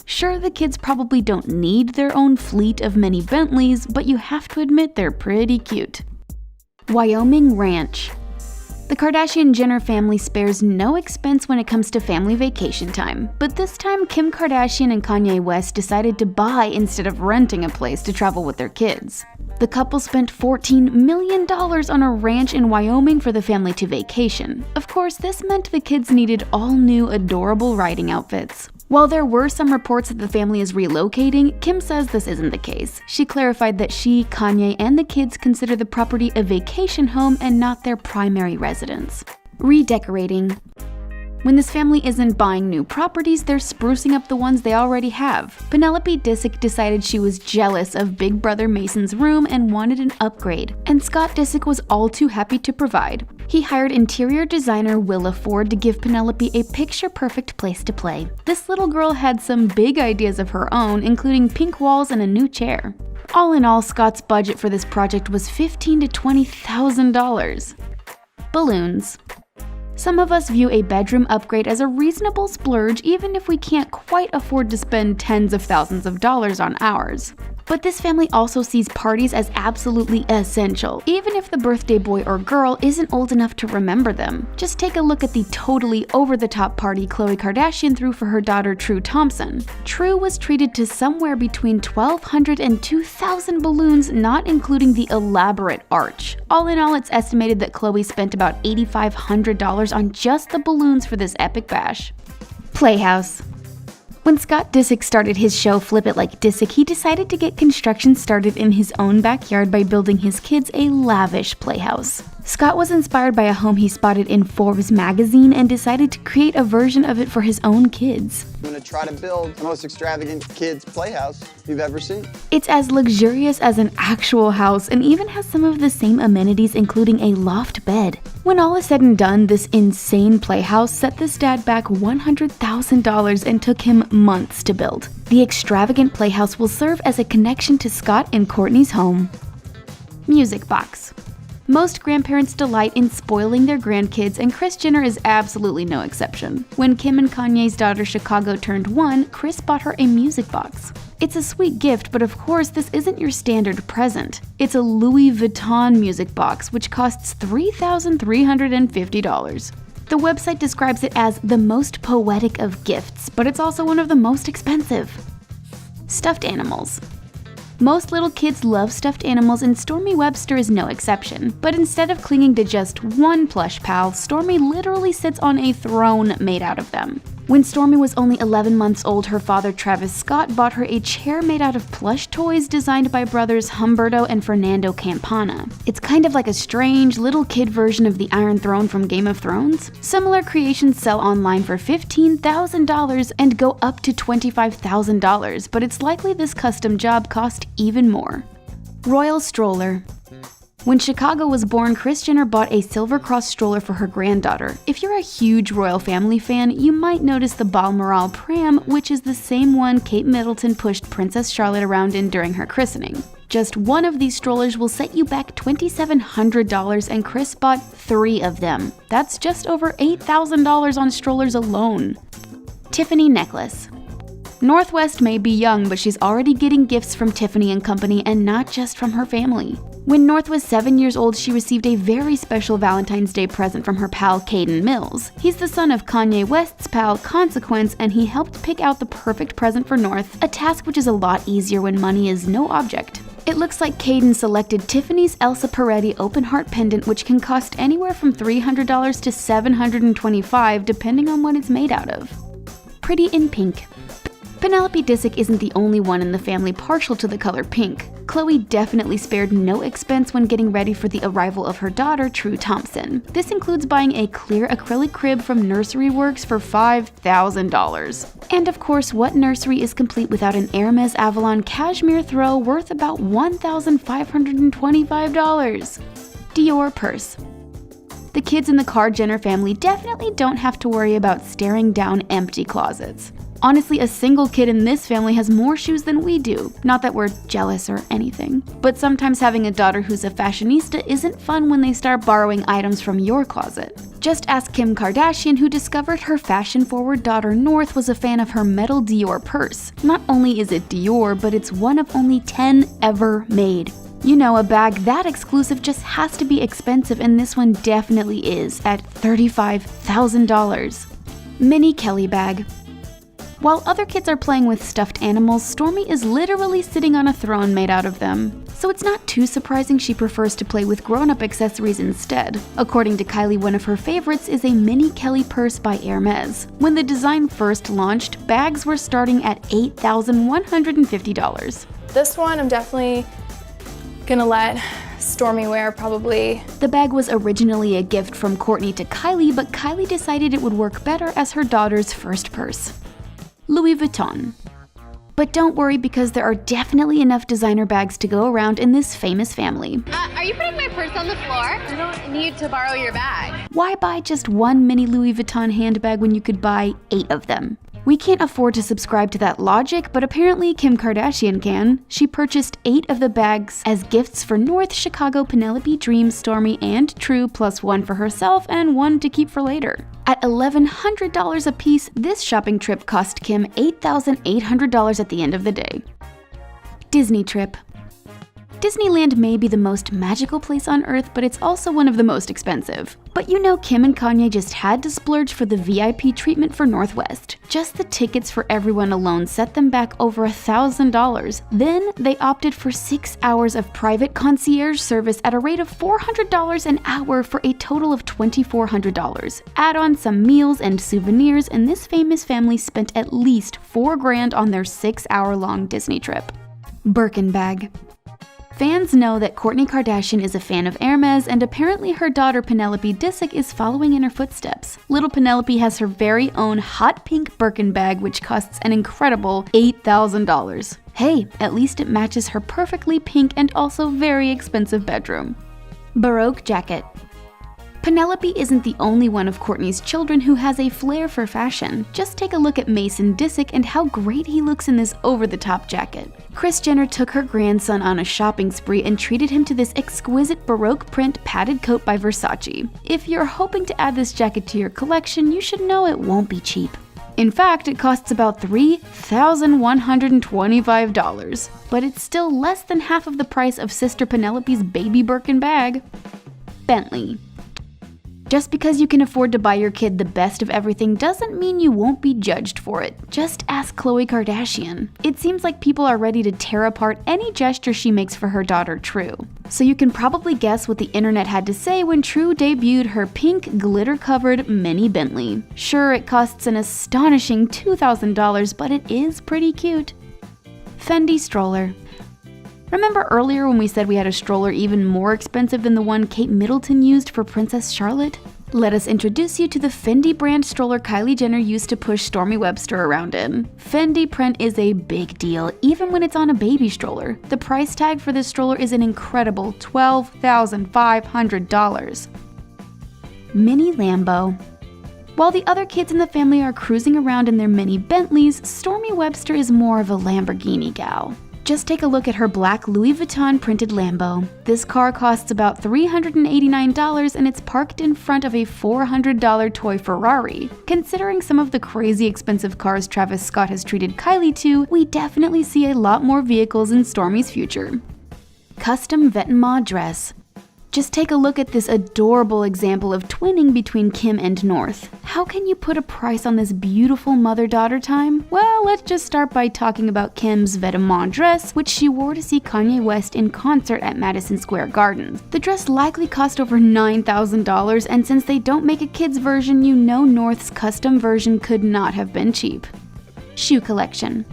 Sure, the kids probably don't need their own fleet of mini Bentleys, but you have to admit they're pretty cute. Wyoming Ranch. The Kardashian Jenner family spares no expense when it comes to family vacation time, but this time Kim Kardashian and Kanye West decided to buy instead of renting a place to travel with their kids. The couple spent $14 million on a ranch in Wyoming for the family to vacation. Of course, this meant the kids needed all new adorable riding outfits. While there were some reports that the family is relocating, Kim says this isn't the case. She clarified that she, Kanye, and the kids consider the property a vacation home and not their primary residence. Redecorating. When this family isn't buying new properties, they're sprucing up the ones they already have. Penelope Disick decided she was jealous of Big Brother Mason's room and wanted an upgrade, and Scott Disick was all too happy to provide. He hired interior designer Willa Ford to give Penelope a picture-perfect place to play. This little girl had some big ideas of her own, including pink walls and a new chair. All in all, Scott's budget for this project was $15,000 to $20,000. Balloons. Some of us view a bedroom upgrade as a reasonable splurge even if we can't quite afford to spend tens of thousands of dollars on ours. But this family also sees parties as absolutely essential, even if the birthday boy or girl isn't old enough to remember them. Just take a look at the totally over-the-top party Khloe Kardashian threw for her daughter True Thompson. True was treated to somewhere between 1,200 and 2,000 balloons, not including the elaborate arch. All in all, it's estimated that Khloe spent about $8,500 on just the balloons for this epic bash. Playhouse. When Scott Disick started his show Flip It Like Disick, he decided to get construction started in his own backyard by building his kids a lavish playhouse. Scott was inspired by a home he spotted in Forbes magazine and decided to create a version of it for his own kids. I'm gonna try to build the most extravagant kids' playhouse you've ever seen. It's as luxurious as an actual house and even has some of the same amenities, including a loft bed. When all is said and done, this insane playhouse set this dad back $100,000 and took him months to build. The extravagant playhouse will serve as a connection to Scott and Kourtney's home. Music box. Most grandparents delight in spoiling their grandkids, and Kris Jenner is absolutely no exception. When Kim and Kanye's daughter Chicago turned 1, Kris bought her a music box. It's a sweet gift, but of course this isn't your standard present. It's a Louis Vuitton music box, which costs $3,350. The website describes it as the most poetic of gifts, but it's also one of the most expensive. Stuffed animals. Most little kids love stuffed animals, and Stormi Webster is no exception. But instead of clinging to just one plush pal, Stormi literally sits on a throne made out of them. When Stormi was only 11 months old, her father Travis Scott bought her a chair made out of plush toys designed by brothers Humberto and Fernando Campana. It's kind of like a strange little kid version of the Iron Throne from Game of Thrones. Similar creations sell online for $15,000 and go up to $25,000, but it's likely this custom job cost even more. Royal stroller. When Chicago was born, Kris Jenner bought a Silver Cross stroller for her granddaughter. If you're a huge royal family fan, you might notice the Balmoral pram, which is the same one Kate Middleton pushed Princess Charlotte around in during her christening. Just one of these strollers will set you back $2,700, and Kris bought 3 of them. That's just over $8,000 on strollers alone. Tiffany necklace. Northwest may be young, but she's already getting gifts from Tiffany & Company, and not just from her family. When North was 7 years old, she received a very special Valentine's Day present from her pal Caden Mills. He's the son of Kanye West's pal Consequence, and he helped pick out the perfect present for North, a task which is a lot easier when money is no object. It looks like Caden selected Tiffany's Elsa Peretti open heart pendant, which can cost anywhere from $300 to $725 depending on what it's made out of. Pretty in pink. Penelope Disick isn't the only one in the family partial to the color pink. Khloe definitely spared no expense when getting ready for the arrival of her daughter, True Thompson. This includes buying a clear acrylic crib from Nursery Works for $5,000. And of course, what nursery is complete without an Hermes Avalon cashmere throw worth about $1,525? Dior purse. The kids in the Kard Jenner family definitely don't have to worry about staring down empty closets. Honestly, a single kid in this family has more shoes than we do. Not that we're jealous or anything. But sometimes having a daughter who's a fashionista isn't fun when they start borrowing items from your closet. Just ask Kim Kardashian, who discovered her fashion-forward daughter North was a fan of her metal Dior purse. Not only is it Dior, but it's one of only 10 ever made. You know, a bag that exclusive just has to be expensive, and this one definitely is, at $35,000. Mini Kelly bag. While other kids are playing with stuffed animals, Stormi is literally sitting on a throne made out of them. So it's not too surprising she prefers to play with grown-up accessories instead. According to Kylie, one of her favorites is a mini Kelly purse by Hermes. When the design first launched, bags were starting at $8,150. This one I'm definitely gonna let Stormi wear, probably. The bag was originally a gift from Kourtney to Kylie, but Kylie decided it would work better as her daughter's first purse. Louis Vuitton. But don't worry, because there are definitely enough designer bags to go around in this famous family. Are you putting my purse on the floor? I don't need to borrow your bag. Why buy just one mini Louis Vuitton handbag when you could buy 8 of them? We can't afford to subscribe to that logic, but apparently Kim Kardashian can. She purchased 8 of the bags as gifts for North, Chicago, Penelope, Dream, Stormi, and True, plus one for herself and one to keep for later. At $1,100 a piece, this shopping trip cost Kim $8,800 at the end of the day. Disney trip. Disneyland may be the most magical place on Earth, but it's also one of the most expensive. But you know Kim and Kanye just had to splurge for the VIP treatment for Northwest. Just the tickets for everyone alone set them back over $1,000. Then they opted for 6 hours of private concierge service at a rate of $400 an hour for a total of $2,400. Add on some meals and souvenirs, and this famous family spent at least $4,000 on their 6-hour-long Disney trip. Birkin bag. Fans know that Kourtney Kardashian is a fan of Hermes, and apparently her daughter Penelope Disick is following in her footsteps. Little Penelope has her very own hot pink Birkin bag, which costs an incredible $8,000. Hey, at least it matches her perfectly pink and also very expensive bedroom. Baroque jacket. Penelope isn't the only one of Kourtney's children who has a flair for fashion. Just take a look at Mason Disick and how great he looks in this over-the-top jacket. Kris Jenner took her grandson on a shopping spree and treated him to this exquisite Baroque print padded coat by Versace. If you're hoping to add this jacket to your collection, you should know it won't be cheap. In fact, it costs about $3,125, but it's still less than half of the price of sister Penelope's baby Birkin bag. Bentley. Just because you can afford to buy your kid the best of everything doesn't mean you won't be judged for it. Just ask Khloe Kardashian. It seems like people are ready to tear apart any gesture she makes for her daughter True. So you can probably guess what the internet had to say when True debuted her pink, glitter-covered mini Bentley. Sure, it costs an astonishing $2,000, but it is pretty cute. Fendi stroller. Remember earlier when we said we had a stroller even more expensive than the one Kate Middleton used for Princess Charlotte? Let us introduce you to the Fendi brand stroller Kylie Jenner used to push Stormi Webster around in. Fendi print is a big deal, even when it's on a baby stroller. The price tag for this stroller is an incredible $12,500. Mini Lambo. While the other kids in the family are cruising around in their mini Bentleys, Stormi Webster is more of a Lamborghini gal. Just take a look at her black Louis Vuitton printed Lambo. This car costs about $389 and it's parked in front of a $400 toy Ferrari. Considering some of the crazy expensive cars Travis Scott has treated Kylie to, we definitely see a lot more vehicles in Stormi's future. Custom Vetements dress. Just take a look at this adorable example of twinning between Kim and North. How can you put a price on this beautiful mother-daughter time? Well, let's just start by talking about Kim's Vetements dress, which she wore to see Kanye West in concert at Madison Square Garden. The dress likely cost over $9,000, and since they don't make a kid's version, you know North's custom version could not have been cheap. Shoe collection.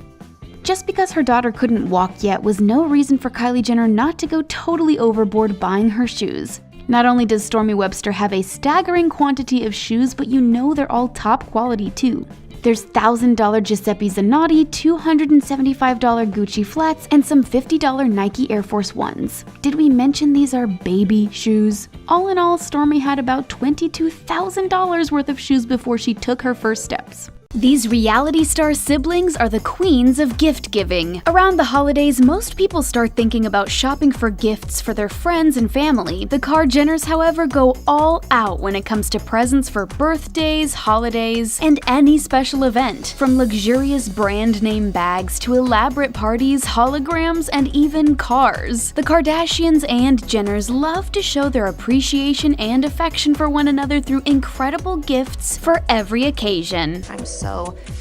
Just because her daughter couldn't walk yet was no reason for Kylie Jenner not to go totally overboard buying her shoes. Not only does Stormi Webster have a staggering quantity of shoes, but you know they're all top quality too. There's $1,000 Giuseppe Zanotti, $275 Gucci flats, and some $50 Nike Air Force Ones. Did we mention these are baby shoes? All in all, Stormi had about $22,000 worth of shoes before she took her first steps. These reality star siblings are the queens of gift giving. Around the holidays, most people start thinking about shopping for gifts for their friends and family. The Kar-Jenners, however, go all out when it comes to presents for birthdays, holidays, and any special event. From luxurious brand name bags to elaborate parties, holograms, and even cars. The Kardashians and Jenners love to show their appreciation and affection for one another through incredible gifts for every occasion. I'm so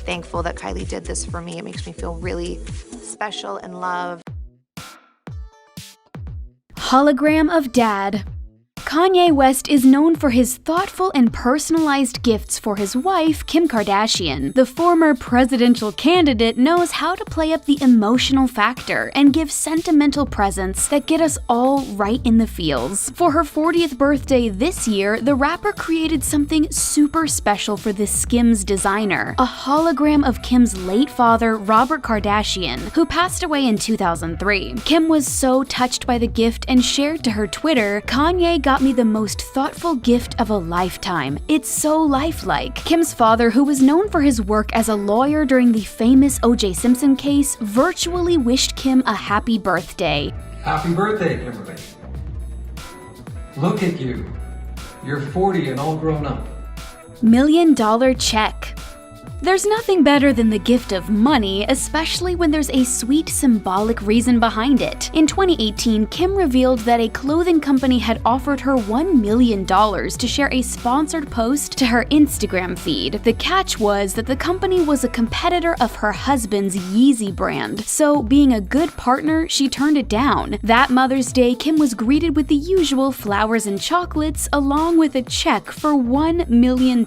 thankful that Kylie did this for me. It makes me feel really special and loved. Hologram of Dad. Kanye West is known for his thoughtful and personalized gifts for his wife, Kim Kardashian. The former presidential candidate knows how to play up the emotional factor and give sentimental presents that get us all right in the feels. For her 40th birthday this year, the rapper created something super special for the Skims designer, a hologram of Kim's late father, Robert Kardashian, who passed away in 2003. Kim was so touched by the gift and shared to her Twitter, "Kanye got me the most thoughtful gift of a lifetime. It's so lifelike." Kim's father, who was known for his work as a lawyer during the famous O.J. Simpson case, virtually wished Kim a happy birthday. Happy birthday, Kimberly. Look at you. You're 40 and all grown up. $1 million check. There's nothing better than the gift of money, especially when there's a sweet symbolic reason behind it. In 2018, Kim revealed that a clothing company had offered her $1 million to share a sponsored post to her Instagram feed. The catch was that the company was a competitor of her husband's Yeezy brand, so being a good partner, she turned it down. That Mother's Day, Kim was greeted with the usual flowers and chocolates, along with a check for $1 million,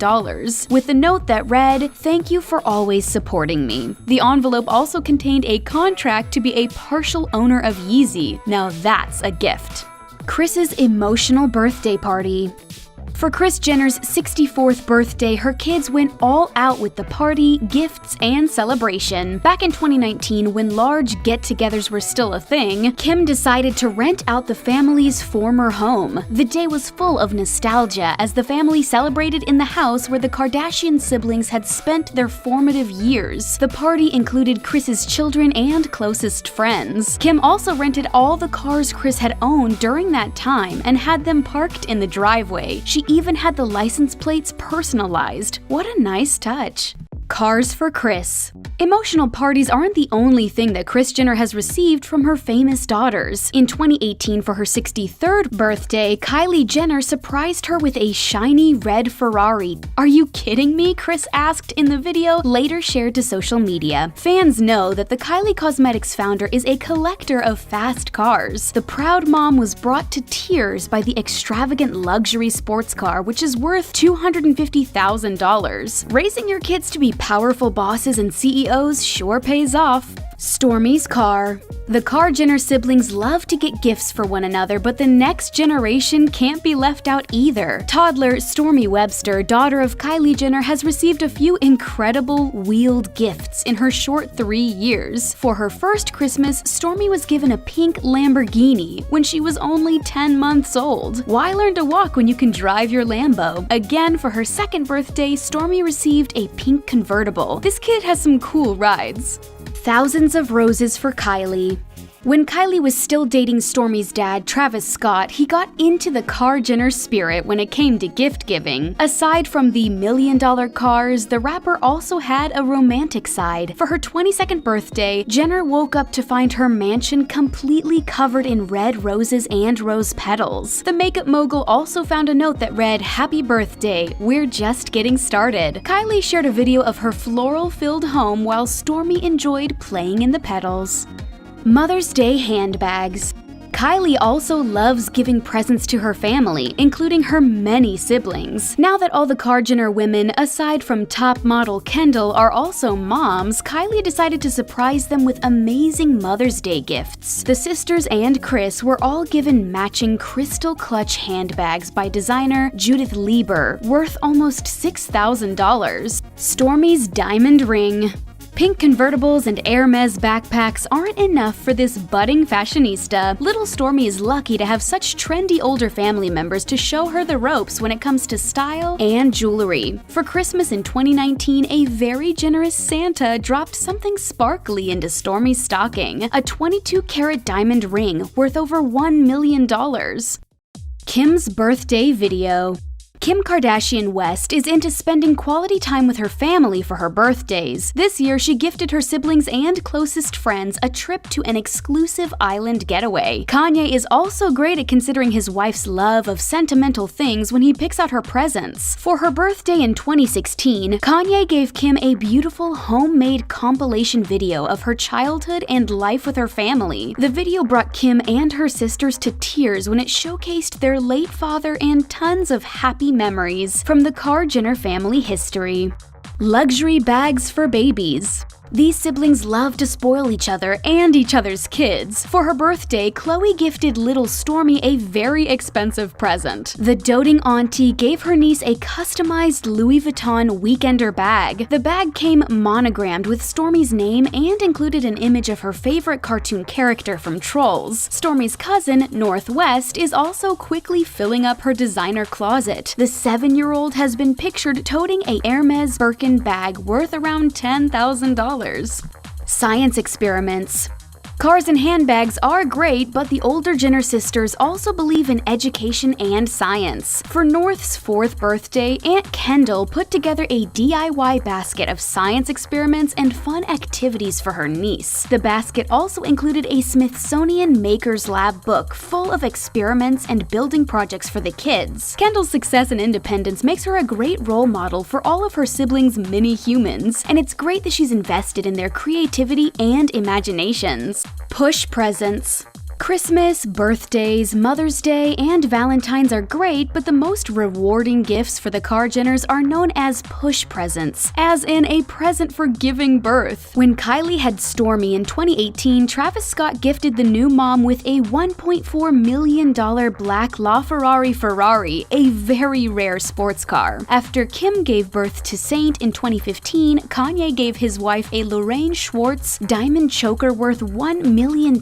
with the note that read, "Thank you for always supporting me." The envelope also contained a contract to be a partial owner of Yeezy. Now that's a gift. Kris's emotional birthday party. For Kris Jenner's 64th birthday, her kids went all out with the party, gifts, and celebration. Back in 2019, when large get-togethers were still a thing, Kim decided to rent out the family's former home. The day was full of nostalgia as the family celebrated in the house where the Kardashian siblings had spent their formative years. The party included Kris's children and closest friends. Kim also rented all the cars Kris had owned during that time and had them parked in the driveway. She even had the license plates personalized. What a nice touch. Cars for Kris. Emotional parties aren't the only thing that Kris Jenner has received from her famous daughters. In 2018, for her 63rd birthday, Kylie Jenner surprised her with a shiny red Ferrari. "Are you kidding me?" Kris asked in the video, later shared to social media. Fans know that the Kylie Cosmetics founder is a collector of fast cars. The proud mom was brought to tears by the extravagant luxury sports car, which is worth $250,000. Raising your kids to be powerful bosses and CEOs sure pays off. Stormi's car. The Kar Jenner siblings love to get gifts for one another, but the next generation can't be left out either. Toddler Stormi Webster, daughter of Kylie Jenner, has received a few incredible wheeled gifts in her short 3 years. For her first Christmas, Stormi was given a pink Lamborghini when she was only 10 months old. Why learn to walk when you can drive your Lambo? Again, for her second birthday, Stormi received a pink convertible. This kid has some cool rides. Thousands of roses for Kylie. When Kylie was still dating Stormi's dad, Travis Scott, he got into the Kar Jenner spirit when it came to gift giving. Aside from the million-dollar cars, the rapper also had a romantic side. For her 22nd birthday, Jenner woke up to find her mansion completely covered in red roses and rose petals. The makeup mogul also found a note that read, "Happy birthday, we're just getting started." Kylie shared a video of her floral-filled home while Stormi enjoyed playing in the petals. Mother's Day handbags. Kylie also loves giving presents to her family, including her many siblings. Now that all the Kar Jenner women, aside from top model Kendall, are also moms, Kylie decided to surprise them with amazing Mother's Day gifts. The sisters and Kris were all given matching crystal clutch handbags by designer Judith Lieber, worth almost $6,000. Stormi's diamond ring. Pink convertibles and Hermes backpacks aren't enough for this budding fashionista. Little Stormi is lucky to have such trendy older family members to show her the ropes when it comes to style and jewelry. For Christmas in 2019, a very generous Santa dropped something sparkly into Stormi's stocking, a 22-carat diamond ring worth over $1 million. Kim's birthday video. Kim Kardashian West is into spending quality time with her family for her birthdays. This year, she gifted her siblings and closest friends a trip to an exclusive island getaway. Kanye is also great at considering his wife's love of sentimental things when he picks out her presents. For her birthday in 2016, Kanye gave Kim a beautiful homemade compilation video of her childhood and life with her family. The video brought Kim and her sisters to tears when it showcased their late father and tons of happy memories from the Kar Jenner family history. Luxury bags for babies. These siblings love to spoil each other and each other's kids. For her birthday, Khloe gifted little Stormi a very expensive present. The doting auntie gave her niece a customized Louis Vuitton weekender bag. The bag came monogrammed with Stormi's name and included an image of her favorite cartoon character from Trolls. Stormi's cousin, Northwest, is also quickly filling up her designer closet. The 7-year-old has been pictured toting a Hermes Birkin bag worth around $10,000. Science experiments. Cars and handbags are great, but the older Jenner sisters also believe in education and science. For North's 4th birthday, Aunt Kendall put together a DIY basket of science experiments and fun activities for her niece. The basket also included a Smithsonian Maker's Lab book full of experiments and building projects for the kids. Kendall's success and independence makes her a great role model for all of her siblings' mini-humans, and it's great that she's invested in their creativity and imaginations. Push presents. Christmas, birthdays, Mother's Day, and Valentine's are great, but the most rewarding gifts for the Kar-Jenners are known as push presents, as in a present for giving birth. When Kylie had Stormi in 2018, Travis Scott gifted the new mom with a $1.4 million black LaFerrari, a very rare sports car. After Kim gave birth to Saint in 2015, Kanye gave his wife a Lorraine Schwartz diamond choker worth $1 million.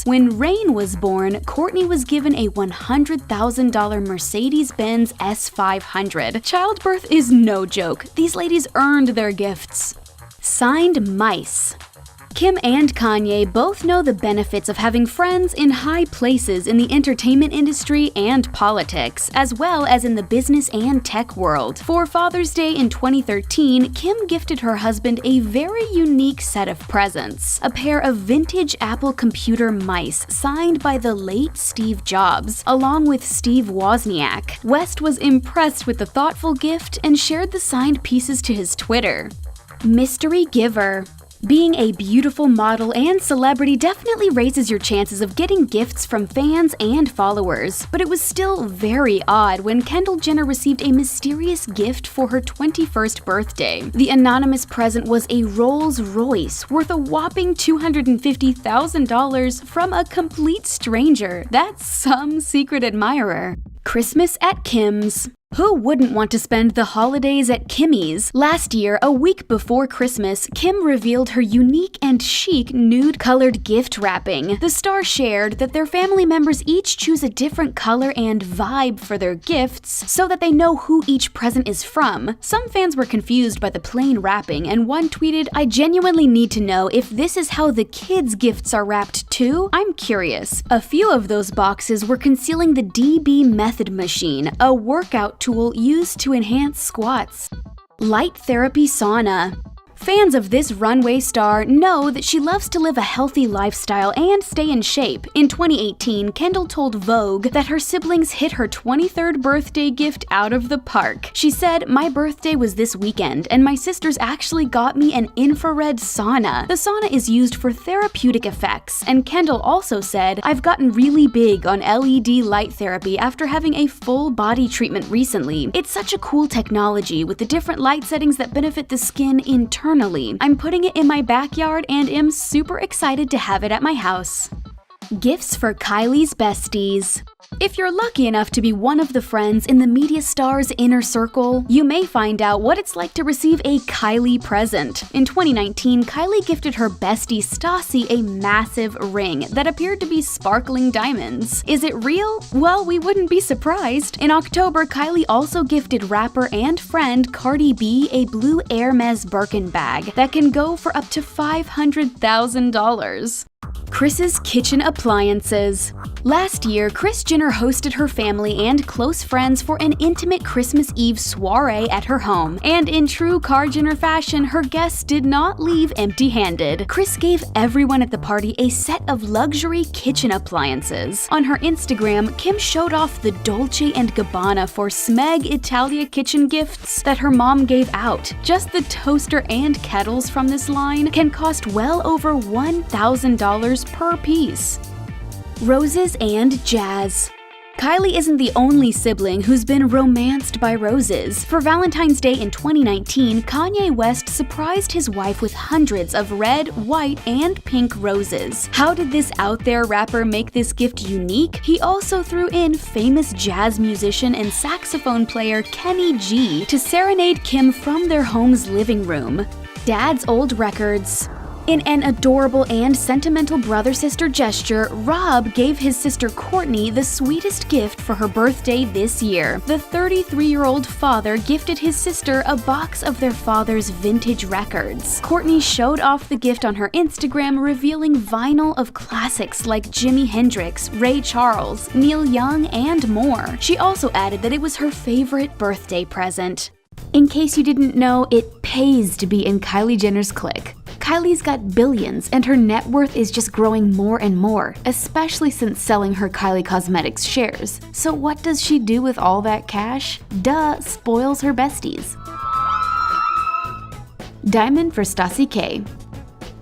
When Rain was born, Courtney was given a $100,000 Mercedes-Benz S500. Childbirth is no joke. These ladies earned their gifts. Signed mice. Kim and Kanye both know the benefits of having friends in high places in the entertainment industry and politics, as well as in the business and tech world. For Father's Day in 2013, Kim gifted her husband a very unique set of presents: a pair of vintage Apple computer mice signed by the late Steve Jobs, along with Steve Wozniak. West was impressed with the thoughtful gift and shared the signed pieces to his Twitter. Mystery giver. Being a beautiful model and celebrity definitely raises your chances of getting gifts from fans and followers, but it was still very odd when Kendall Jenner received a mysterious gift for her 21st birthday. The anonymous present was a Rolls-Royce worth a whopping $250,000 from a complete stranger. That's some secret admirer. Christmas at Kim's. Who wouldn't want to spend the holidays at Kimmy's? Last year, a week before Christmas, Kim revealed her unique and chic nude-colored gift wrapping. The star shared that their family members each choose a different color and vibe for their gifts so that they know who each present is from. Some fans were confused by the plain wrapping, and one tweeted, "I genuinely need to know if this is how the kids' gifts are wrapped too? I'm curious." A few of those boxes were concealing the DB Method machine, a workout tool used to enhance squats. Light therapy sauna. Fans of this runway star know that she loves to live a healthy lifestyle and stay in shape. In 2018, Kendall told Vogue that her siblings hit her 23rd birthday gift out of the park. She said, "My birthday was this weekend, and my sisters actually got me an infrared sauna. The sauna is used for therapeutic effects," and Kendall also said, "I've gotten really big on LED light therapy after having a full body treatment recently. It's such a cool technology with the different light settings that benefit the skin internally. I'm putting it in my backyard and am super excited to have it at my house." Gifts for Kylie's besties. If you're lucky enough to be one of the friends in the media star's inner circle, you may find out what it's like to receive a Kylie present. In 2019, Kylie gifted her bestie Stassi a massive ring that appeared to be sparkling diamonds. Is it real? Well, we wouldn't be surprised. In October, Kylie also gifted rapper and friend Cardi B a blue Hermes Birkin bag that can go for up to $500,000. Kris's kitchen appliances. Last year, Kris Jenner hosted her family and close friends for an intimate Christmas Eve soiree at her home, and in true Kar-Jenner fashion, her guests did not leave empty-handed. Kris gave everyone at the party a set of luxury kitchen appliances. On her Instagram, Kim showed off the Dolce & Gabbana for Smeg Italia kitchen gifts that her mom gave out. Just the toaster and kettles from this line can cost well over $1,000 per piece. Roses and jazz. Kylie isn't the only sibling who's been romanced by roses. For Valentine's Day in 2019, Kanye West surprised his wife with hundreds of red, white, and pink roses. How did this out-there rapper make this gift unique? He also threw in famous jazz musician and saxophone player Kenny G to serenade Kim from their home's living room. Dad's old records. In an adorable and sentimental brother-sister gesture, Rob gave his sister Courtney the sweetest gift for her birthday this year. The 33-year-old father gifted his sister a box of their father's vintage records. Courtney showed off the gift on her Instagram, revealing vinyl of classics like Jimi Hendrix, Ray Charles, Neil Young, and more. She also added that it was her favorite birthday present. In case you didn't know, it pays to be in Kylie Jenner's clique. Kylie's got billions, and her net worth is just growing more and more, especially since selling her Kylie Cosmetics shares. So what does she do with all that cash? Duh, spoils her besties. Diamond for Stassi K.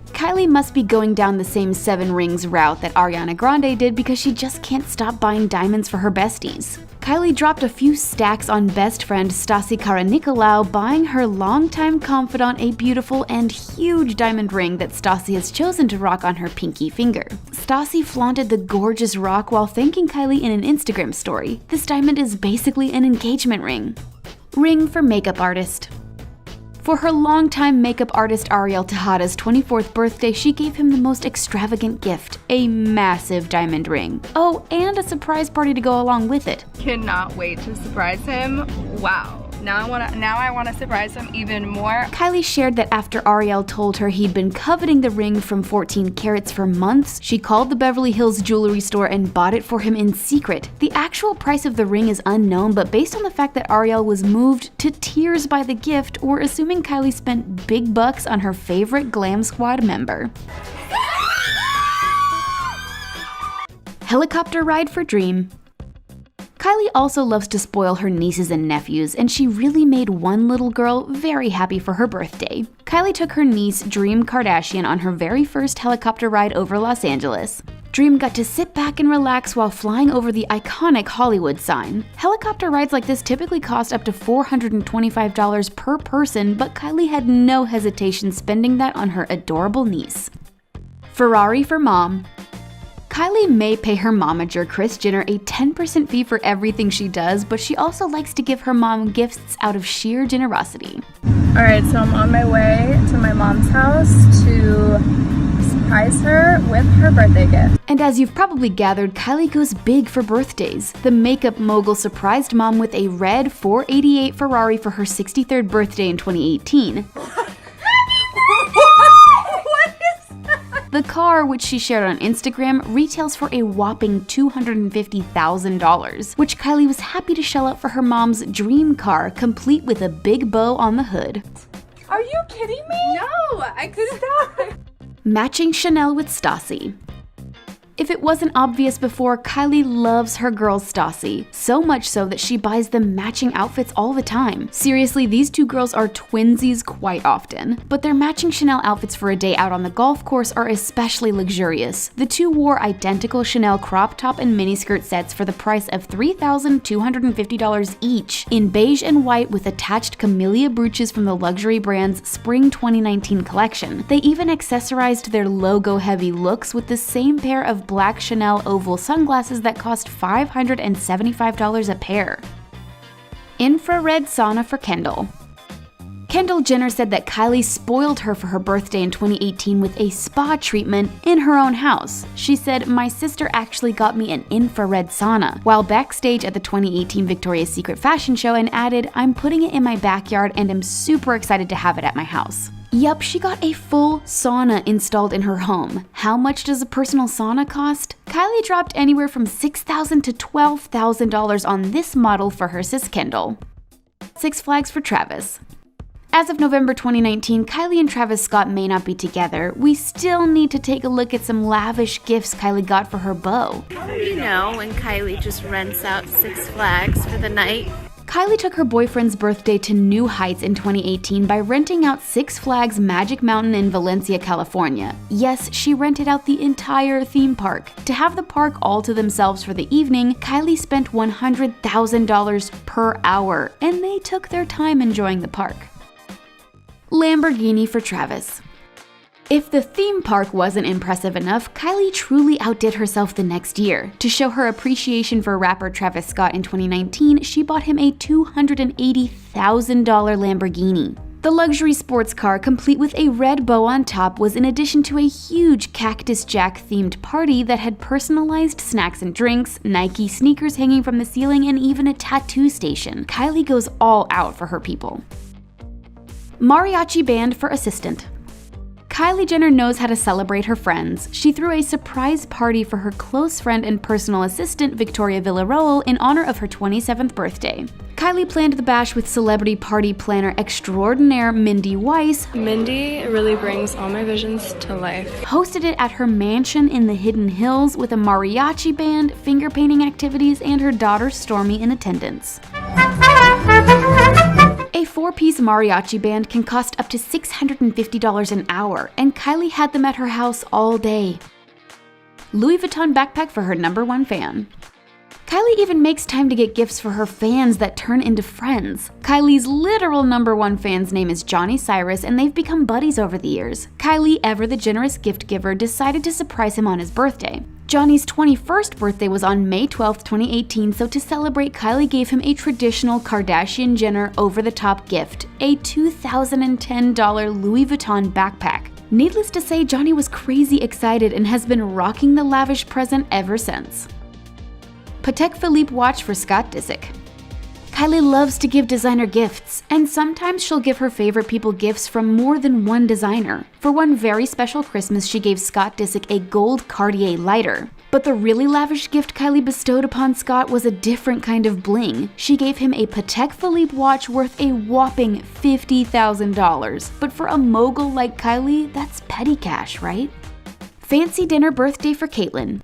Kylie must be going down the same 7 rings route that Ariana Grande did because she just can't stop buying diamonds for her besties. Kylie dropped a few stacks on best friend Stassi Kara-Nicolau, buying her longtime confidant a beautiful and huge diamond ring that Stassi has chosen to rock on her pinky finger. Stassi flaunted the gorgeous rock while thanking Kylie in an Instagram story. This diamond is basically an engagement ring. Ring for makeup artist. For her longtime makeup artist Ariel Tejada's 24th birthday, she gave him the most extravagant gift, a massive diamond ring. Oh, and a surprise party to go along with it. Cannot wait to surprise him. Wow. Now I want to surprise him even more. Kylie shared that after Ariel told her he'd been coveting the ring from 14 carats for months, she called the Beverly Hills jewelry store and bought it for him in secret. The actual price of the ring is unknown, but based on the fact that Ariel was moved to tears by the gift, we're assuming Kylie spent big bucks on her favorite Glam Squad member. Helicopter ride for Dream. Kylie also loves to spoil her nieces and nephews, and she really made one little girl very happy for her birthday. Kylie took her niece, Dream Kardashian, on her very first helicopter ride over Los Angeles. Dream got to sit back and relax while flying over the iconic Hollywood sign. Helicopter rides like this typically cost up to $425 per person, but Kylie had no hesitation spending that on her adorable niece. Ferrari for Mom. Kylie may pay her momager, Kris Jenner, a 10% fee for everything she does, but she also likes to give her mom gifts out of sheer generosity. Alright, so I'm on my way to my mom's house to surprise her with her birthday gift. And as you've probably gathered, Kylie goes big for birthdays. The makeup mogul surprised mom with a red 488 Ferrari for her 63rd birthday in 2018. The car, which she shared on Instagram, retails for a whopping $250,000, which Kylie was happy to shell out for her mom's dream car, complete with a big bow on the hood. Are you kidding me? No, I couldn't stop. Matching Chanel with Stassi. If it wasn't obvious before, Kylie loves her girl Stassi, so much so that she buys them matching outfits all the time. Seriously, these two girls are twinsies quite often, but their matching Chanel outfits for a day out on the golf course are especially luxurious. The two wore identical Chanel crop top and miniskirt sets for the price of $3,250 each, in beige and white with attached camellia brooches from the luxury brand's Spring 2019 collection. They even accessorized their logo-heavy looks with the same pair of black Chanel oval sunglasses that cost $575 a pair. Infrared sauna for Kendall. Kendall Jenner said that Kylie spoiled her for her birthday in 2018 with a spa treatment in her own house. She said, "My sister actually got me an infrared sauna," while backstage at the 2018 Victoria's Secret fashion show, and added, "I'm putting it in my backyard and am super excited to have it at my house." Yup, she got a full sauna installed in her home. How much does a personal sauna cost? Kylie dropped anywhere from $6,000 to $12,000 on this model for her sis Kendall. Six Flags for Travis. As of November 2019, Kylie and Travis Scott may not be together. We still need to take a look at some lavish gifts Kylie got for her beau. You know, when Kylie just rents out Six Flags for the night. Kylie took her boyfriend's birthday to new heights in 2018 by renting out Six Flags Magic Mountain in Valencia, California. Yes, she rented out the entire theme park. To have the park all to themselves for the evening, Kylie spent $100,000 per hour, and they took their time enjoying the park. Lamborghini for Travis. If the theme park wasn't impressive enough, Kylie truly outdid herself the next year. To show her appreciation for rapper Travis Scott in 2019, she bought him a $280,000 Lamborghini. The luxury sports car, complete with a red bow on top, was in addition to a huge Cactus Jack-themed party that had personalized snacks and drinks, Nike sneakers hanging from the ceiling, and even a tattoo station. Kylie goes all out for her people. Mariachi band for assistant. Kylie Jenner knows how to celebrate her friends. She threw a surprise party for her close friend and personal assistant, Victoria Villarreal, in honor of her 27th birthday. Kylie planned the bash with celebrity party planner extraordinaire Mindy Weiss. Mindy really brings all my visions to life. Hosted it at her mansion in the Hidden Hills with a mariachi band, finger painting activities, and her daughter Stormi in attendance. A 4-piece mariachi band can cost up to $650 an hour, and Kylie had them at her house all day. Louis Vuitton backpack for her #1 fan. Kylie even makes time to get gifts for her fans that turn into friends. Kylie's literal #1 fan's name is Johnny Cyrus, and they've become buddies over the years. Kylie, ever the generous gift giver, decided to surprise him on his birthday. Johnny's 21st birthday was on May 12, 2018, so to celebrate, Kylie gave him a traditional Kardashian Jenner over-the-top gift, a $2,010 Louis Vuitton backpack. Needless to say, Johnny was crazy excited and has been rocking the lavish present ever since. Patek Philippe watch for Scott Disick. Kylie loves to give designer gifts, and sometimes she'll give her favorite people gifts from more than one designer. For one very special Christmas, she gave Scott Disick a gold Cartier lighter. But the really lavish gift Kylie bestowed upon Scott was a different kind of bling. She gave him a Patek Philippe watch worth a whopping $50,000. But for a mogul like Kylie, that's petty cash, right? Fancy dinner birthday for Caitlyn.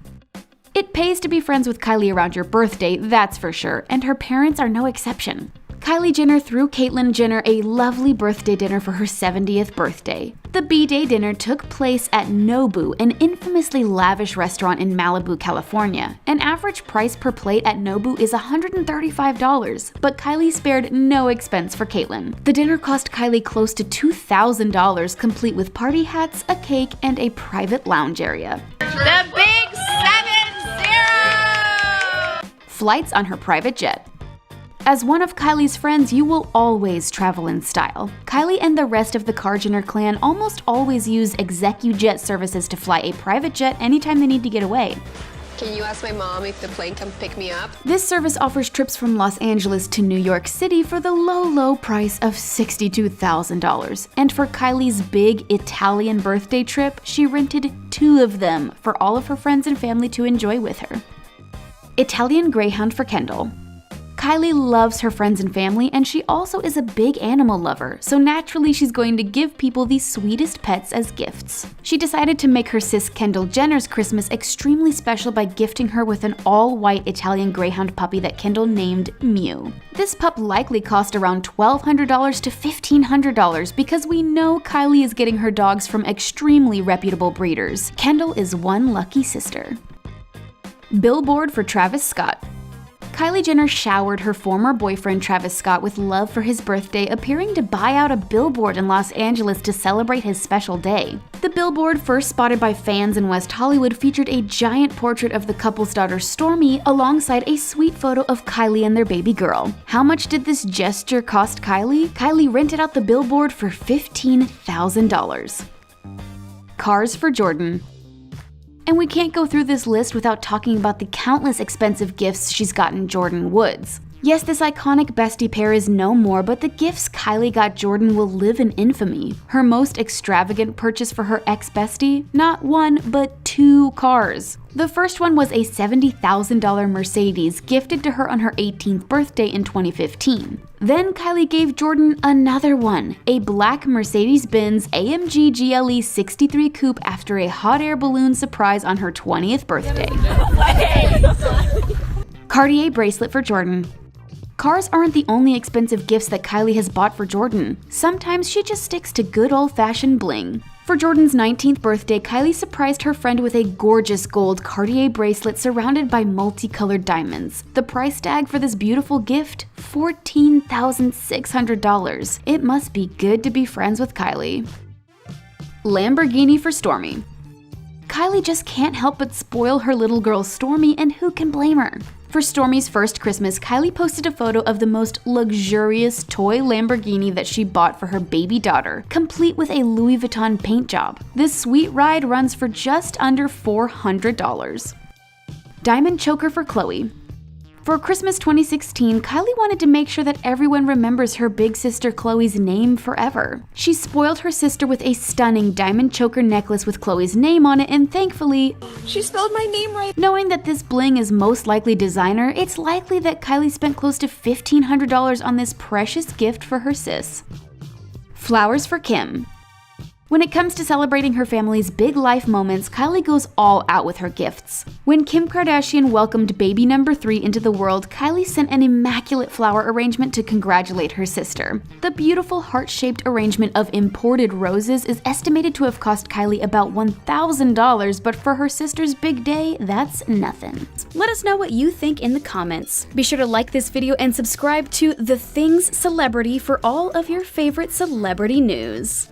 It pays to be friends with Kylie around your birthday, that's for sure, and her parents are no exception. Kylie Jenner threw Caitlyn Jenner a lovely birthday dinner for her 70th birthday. The B-Day dinner took place at Nobu, an infamously lavish restaurant in Malibu, California. An average price per plate at Nobu is $135, but Kylie spared no expense for Caitlyn. The dinner cost Kylie close to $2,000, complete with party hats, a cake, and a private lounge area. The big 7-0! Flights on her private jet. As one of Kylie's friends, you will always travel in style. Kylie and the rest of the Jenner clan almost always use ExecuJet services to fly a private jet anytime they need to get away. Can you ask my mom if the plane can pick me up? This service offers trips from Los Angeles to New York City for the low price of $62,000. And for Kylie's big Italian birthday trip, she rented 2 of them for all of her friends and family to enjoy with her. Italian Greyhound for Kendall. Kylie loves her friends and family, and she also is a big animal lover, so naturally she's going to give people the sweetest pets as gifts. She decided to make her sis Kendall Jenner's Christmas extremely special by gifting her with an all-white Italian Greyhound puppy that Kendall named Mew. This pup likely cost around $1,200 to $1,500 because we know Kylie is getting her dogs from extremely reputable breeders. Kendall is one lucky sister. Billboard for Travis Scott. Kylie Jenner showered her former boyfriend Travis Scott with love for his birthday, appearing to buy out a billboard in Los Angeles to celebrate his special day. The billboard, first spotted by fans in West Hollywood, featured a giant portrait of the couple's daughter Stormi alongside a sweet photo of Kylie and their baby girl. How much did this gesture cost Kylie? Kylie rented out the billboard for $15,000. Cars for Jordan. And we can't go through this list without talking about the countless expensive gifts she's gotten Jordyn Woods. Yes, this iconic bestie pair is no more, but the gifts Kylie got Jordyn will live in infamy. Her most extravagant purchase for her ex-bestie? Not 1, but 2 cars. The first one was a $70,000 Mercedes gifted to her on her 18th birthday in 2015. Then Kylie gave Jordyn another one, a black Mercedes-Benz AMG GLE 63 Coupe after a hot air balloon surprise on her 20th birthday. Cartier bracelet for Jordyn. Cars aren't the only expensive gifts that Kylie has bought for Jordyn. Sometimes she just sticks to good old-fashioned bling. For Jordyn's 19th birthday, Kylie surprised her friend with a gorgeous gold Cartier bracelet surrounded by multicolored diamonds. The price tag for this beautiful gift? $14,600. It must be good to be friends with Kylie. Lamborghini for Stormi. Kylie just can't help but spoil her little girl Stormi, and who can blame her? For Stormi's first Christmas, Kylie posted a photo of the most luxurious toy Lamborghini that she bought for her baby daughter, complete with a Louis Vuitton paint job. This sweet ride runs for just under $400. Diamond choker for Khloe. For Christmas 2016, Kylie wanted to make sure that everyone remembers her big sister Khloe's name forever. She spoiled her sister with a stunning diamond choker necklace with Khloe's name on it, and thankfully, She spelled my name right. knowing that this bling is most likely designer, it's likely that Kylie spent close to $1,500 on this precious gift for her sis. Flowers for Kim. When it comes to celebrating her family's big life moments, Kylie goes all out with her gifts. When Kim Kardashian welcomed baby number 3 into the world, Kylie sent an immaculate flower arrangement to congratulate her sister. The beautiful heart-shaped arrangement of imported roses is estimated to have cost Kylie about $1,000, but for her sister's big day, that's nothing. Let us know what you think in the comments. Be sure to like this video and subscribe to The Things Celebrity for all of your favorite celebrity news.